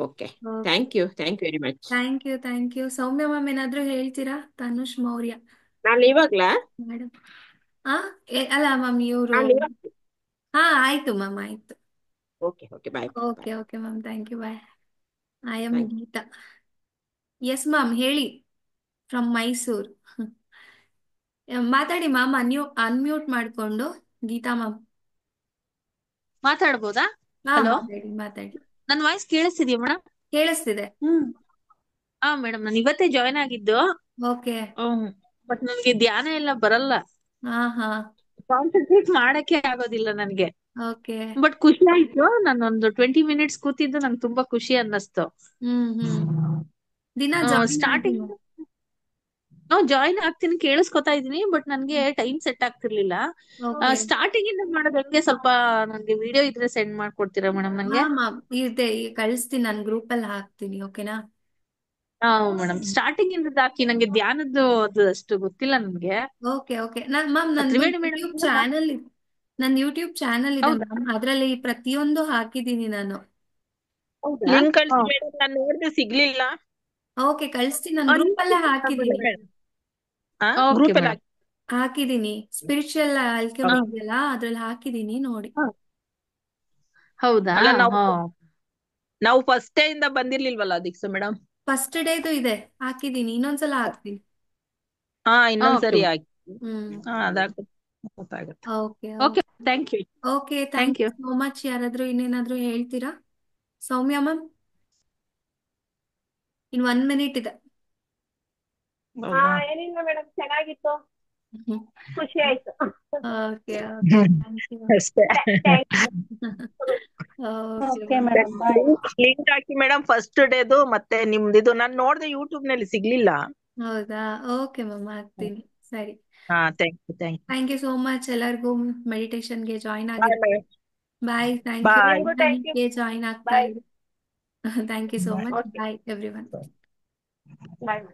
Speaker 3: okay.
Speaker 1: Okay.
Speaker 3: Thank you very much.
Speaker 1: Thank you, thank you. Soumya ma'am ಏನಾದ್ರು ಹೇಳ್ತೀರಾ? ತನುಷ್ ಮೌರ್ಯ
Speaker 3: ನಾನು ಇವಾಗ್ಲಾ
Speaker 1: ಮೇಡಮ್. ಆ ಅಲ್ಲ ಮ್ಯಾಮ್, ಇವರು.
Speaker 3: ನಾನು ಇವಾಗ
Speaker 1: ಹಾ, ಆಯ್ತು ಮ್ಯಾಮ್, ಆಯ್ತು.
Speaker 3: Okay okay, bye bye
Speaker 1: okay
Speaker 3: bye.
Speaker 1: Okay ma'am, thank you, bye. I am
Speaker 3: thank
Speaker 1: Geeta. Yes ma'am, ಹೇಳಿ. ಫ್ರಮ್ ಮೈಸೂರ್. ಮಾತಾಡಿ ಮ್ಯಾಮ್, ಅನ್ಮ್ಯೂಟ್ ಮಾಡ್ಕೊಂಡು. ಗೀತಾ ಮ್ಯಾಮ್.
Speaker 6: ಮಾತಾಡ್ಬೋದಾ?
Speaker 1: ಹಾ,
Speaker 6: ಹಲೋ,
Speaker 1: ಮಾತಾಡಿ ಮಾತಾಡಿ.
Speaker 6: ನನ್ ವಾಯ್ಸ್ ಕೇಳಿಸ್ತಿದ್ಯಾ ಮೇಡಮ್?
Speaker 1: ಕೇಳಿಸ್ತಿದೆ.
Speaker 6: ಹಾ ಮೇಡಮ್, ನಾನು ಇವತ್ತೇ ಜಾಯ್ನ್ ಆಗಿದ್ದು.
Speaker 1: ಓಕೆ.
Speaker 6: ಬಟ್ ನನ್ಗೆ ಧ್ಯಾನ ಎಲ್ಲ ಬರಲ್ಲ,
Speaker 1: ಹಾ ಹಾ.
Speaker 6: ಕಾನ್ಸಂಟ್ರೇಟ್ ಮಾಡಕ್ಕೆ ಆಗೋದಿಲ್ಲ ನನ್ಗೆ.
Speaker 1: ಓಕೆ.
Speaker 6: ಬಟ್ ಖುಷಿ ಆಯ್ತು, ನಾನೊಂದು 20 ಮಿನಿಟ್ಸ್ ಕೂತಿದ್ದು ನಂಗೆ ತುಂಬಾ ಖುಷಿ ಅನ್ನಿಸ್ತು.
Speaker 1: ಹ್ಮ್ ದಿನ ಜಾಯಿನ್ ಆಗಿ
Speaker 6: ಸ್ಟಾರ್ಟಿಂಗ್
Speaker 1: ಮ್ಯಾಮ್.
Speaker 6: ಜಾಯಿನ್ ಆಗ್ತೀನಿ, ಕೇಳಿಸ್ಕೊತಾ ಇದೀನಿ, ಬಟ್ ನನ್ಗೆ ಟೈಮ್ ಸೆಟ್ ಆಗ್ತಿರ್ಲಿಲ್ಲ.
Speaker 1: ಓಕೆ.
Speaker 6: ಸ್ಟಾರ್ಟಿಂಗ್ ಇಂದ ಮಾಡೋದು ಹೆಂಗೆ, ಸ್ವಲ್ಪ ನನ್ಗೆ ವಿಡಿಯೋ ಇದ್ರೆ ಸೆಂಡ್ ಮಾಡ್ಕೊಡ್ತೀರಾ ಮೇಡಮ್
Speaker 1: ಹಾ
Speaker 6: ನಂಗೆ?
Speaker 1: ಮ್ಯಾಮ್, ಇದೆ, ಕಳಿಸ್ತೀನಿ, ನಾನು ಗ್ರೂಪ್ ಅಲ್ಲಿ ಹಾಕ್ತೀನಿ. ಓಕೆನಾ?
Speaker 6: ಹಾ ಮೇಡಮ್, ಸ್ಟಾರ್ಟಿಂಗ್ ಇಂದ ಹಾಕಿ, ನಂಗೆ ಧ್ಯಾನದ್ದು ಅದು ಅಷ್ಟು ಗೊತ್ತಿಲ್ಲ ನನ್ಗೆ.
Speaker 1: Okay okay. ಮ್ಯಾಮ್, ನಂದು
Speaker 6: ತ್ರಿವೇಣಿ ಮೇಡಮ್
Speaker 1: ಯೂಟ್ಯೂಬ್ ಚಾನಲ್ ಇದೆ
Speaker 6: ಹೌದಾ?
Speaker 1: ಮ್ಯಾಮ್, ಅದರಲ್ಲಿ ಪ್ರತಿಯೊಂದು ಹಾಕಿದ್ದೀನಿ ನಾನು.
Speaker 6: ಹೌದಾ?
Speaker 2: ಲಿಂಕ್ ಕಳ್ಸಿ ಮೇಡಮ್, ನಾನು ನೋಡಿದ್ರೆ ಸಿಗ್ಲಿಲ್ಲ.
Speaker 1: ಓಕೆ, ಕಳಿಸ್ತೀನಿ, ನಾನು ಗ್ರೂಪ್ ಅಲ್ಲೇ ಹಾಕಿದ್ದೀನಿ.
Speaker 6: ಓಕೆ
Speaker 2: ಗ್ರೂಪ್ ಎಲ್ಲ
Speaker 6: ಮೇಡಮ್.
Speaker 1: ಹಾಕಿದ್ದೀನಿ, ಸ್ಪಿರಿಚುವಲ್ ಆಲ್ಕೆಮಿ ಇದೆಯಲ್ಲ, ಅದ್ರಲ್ಲಿ ಹಾಕಿದ್ದೀನಿ, ನೋಡಿ.
Speaker 6: ಹೌದಾ?
Speaker 2: ಅಲ್ಲ,
Speaker 6: ಹಾ
Speaker 2: ನಾವು ಫಸ್ಟ್ ಡೇ ಇಂದ ಬಂದಿರ್ಲಿಲ್ವಲ್ಲ ಅದಕ್ಕೆ ಮೇಡಮ್.
Speaker 1: ಫಸ್ಟ್ ಡೇದು ಇದೆ, ಹಾಕಿದ್ದೀನಿ, ಇನ್ನೊಂದ್ಸಲ ಹಾಕ್ತೀನಿ.
Speaker 2: ಹಾ, ಇನ್ನೊಂದ್ಸರಿ
Speaker 6: ಓಕೆ
Speaker 2: ಹಾಕಿ.
Speaker 1: ಹ್ಮ್
Speaker 2: ಹಾ, ಅದಾಗುತ್ತೆ, ಗೊತ್ತಾಗುತ್ತೆ.
Speaker 1: Okay
Speaker 6: okay, thank you.
Speaker 1: Okay.
Speaker 6: Thank
Speaker 1: thank you
Speaker 6: you.
Speaker 1: So much. ಯಾರಾದ್ರೂ ಇನ್ನೇನಾದ್ರೂ ಹೇಳ್ತೀರಾ? ಸೌಮ್ಯ ಮ್ಯಾಮ್, ಇನ್ 1 ಮಿನಿಟ್ ಇದೆ.
Speaker 2: ಹೌದಾ?
Speaker 3: ಏನಿಲ್ಲ ಮೇಡಮ್, ಚೆನ್ನಾಗಿತ್ತು, ಖುಷಿ ಆಯ್ತು.
Speaker 1: Okay okay. Thank you.
Speaker 2: ಅಷ್ಟೇ.
Speaker 1: Okay
Speaker 4: okay
Speaker 1: ma'am.
Speaker 4: Madam, bye.
Speaker 2: Link ಹಾಕಿ ಮೇಡಮ್, ಫಸ್ಟ್ ಡೇದು ಮತ್ತೆ ನಿಮ್ದಿದು ನಾನು ನೋಡ್ದೆ ಯೂಟ್ಯೂಬ್ ನಲ್ಲಿ ಸಿಗ್ಲಿಲ್ಲ.
Speaker 1: ಹೌದಾ? ಓಕೆ ಮ್ಯಾಮ್, ಹಾಕ್ತೀನಿ. ಸರಿ.
Speaker 2: ಹಾ, thank you.
Speaker 1: Thank you so much ಎಲ್ಲರಿಗೂ ಮೆಡಿಟೇಷನ್ಗೆ ಜಾಯಿನ್
Speaker 2: ಬಾಯ್
Speaker 1: ಆಗಿದ್ದು. ಬಾಯ್. Thank you.
Speaker 2: ಬಾಯ್.
Speaker 1: ನನಗೆ ಜಾಯಿನ್ ಆಗ್ತಾ ಇದೆ. Thank you so much.
Speaker 3: Okay,
Speaker 1: bye everyone.
Speaker 3: Bye.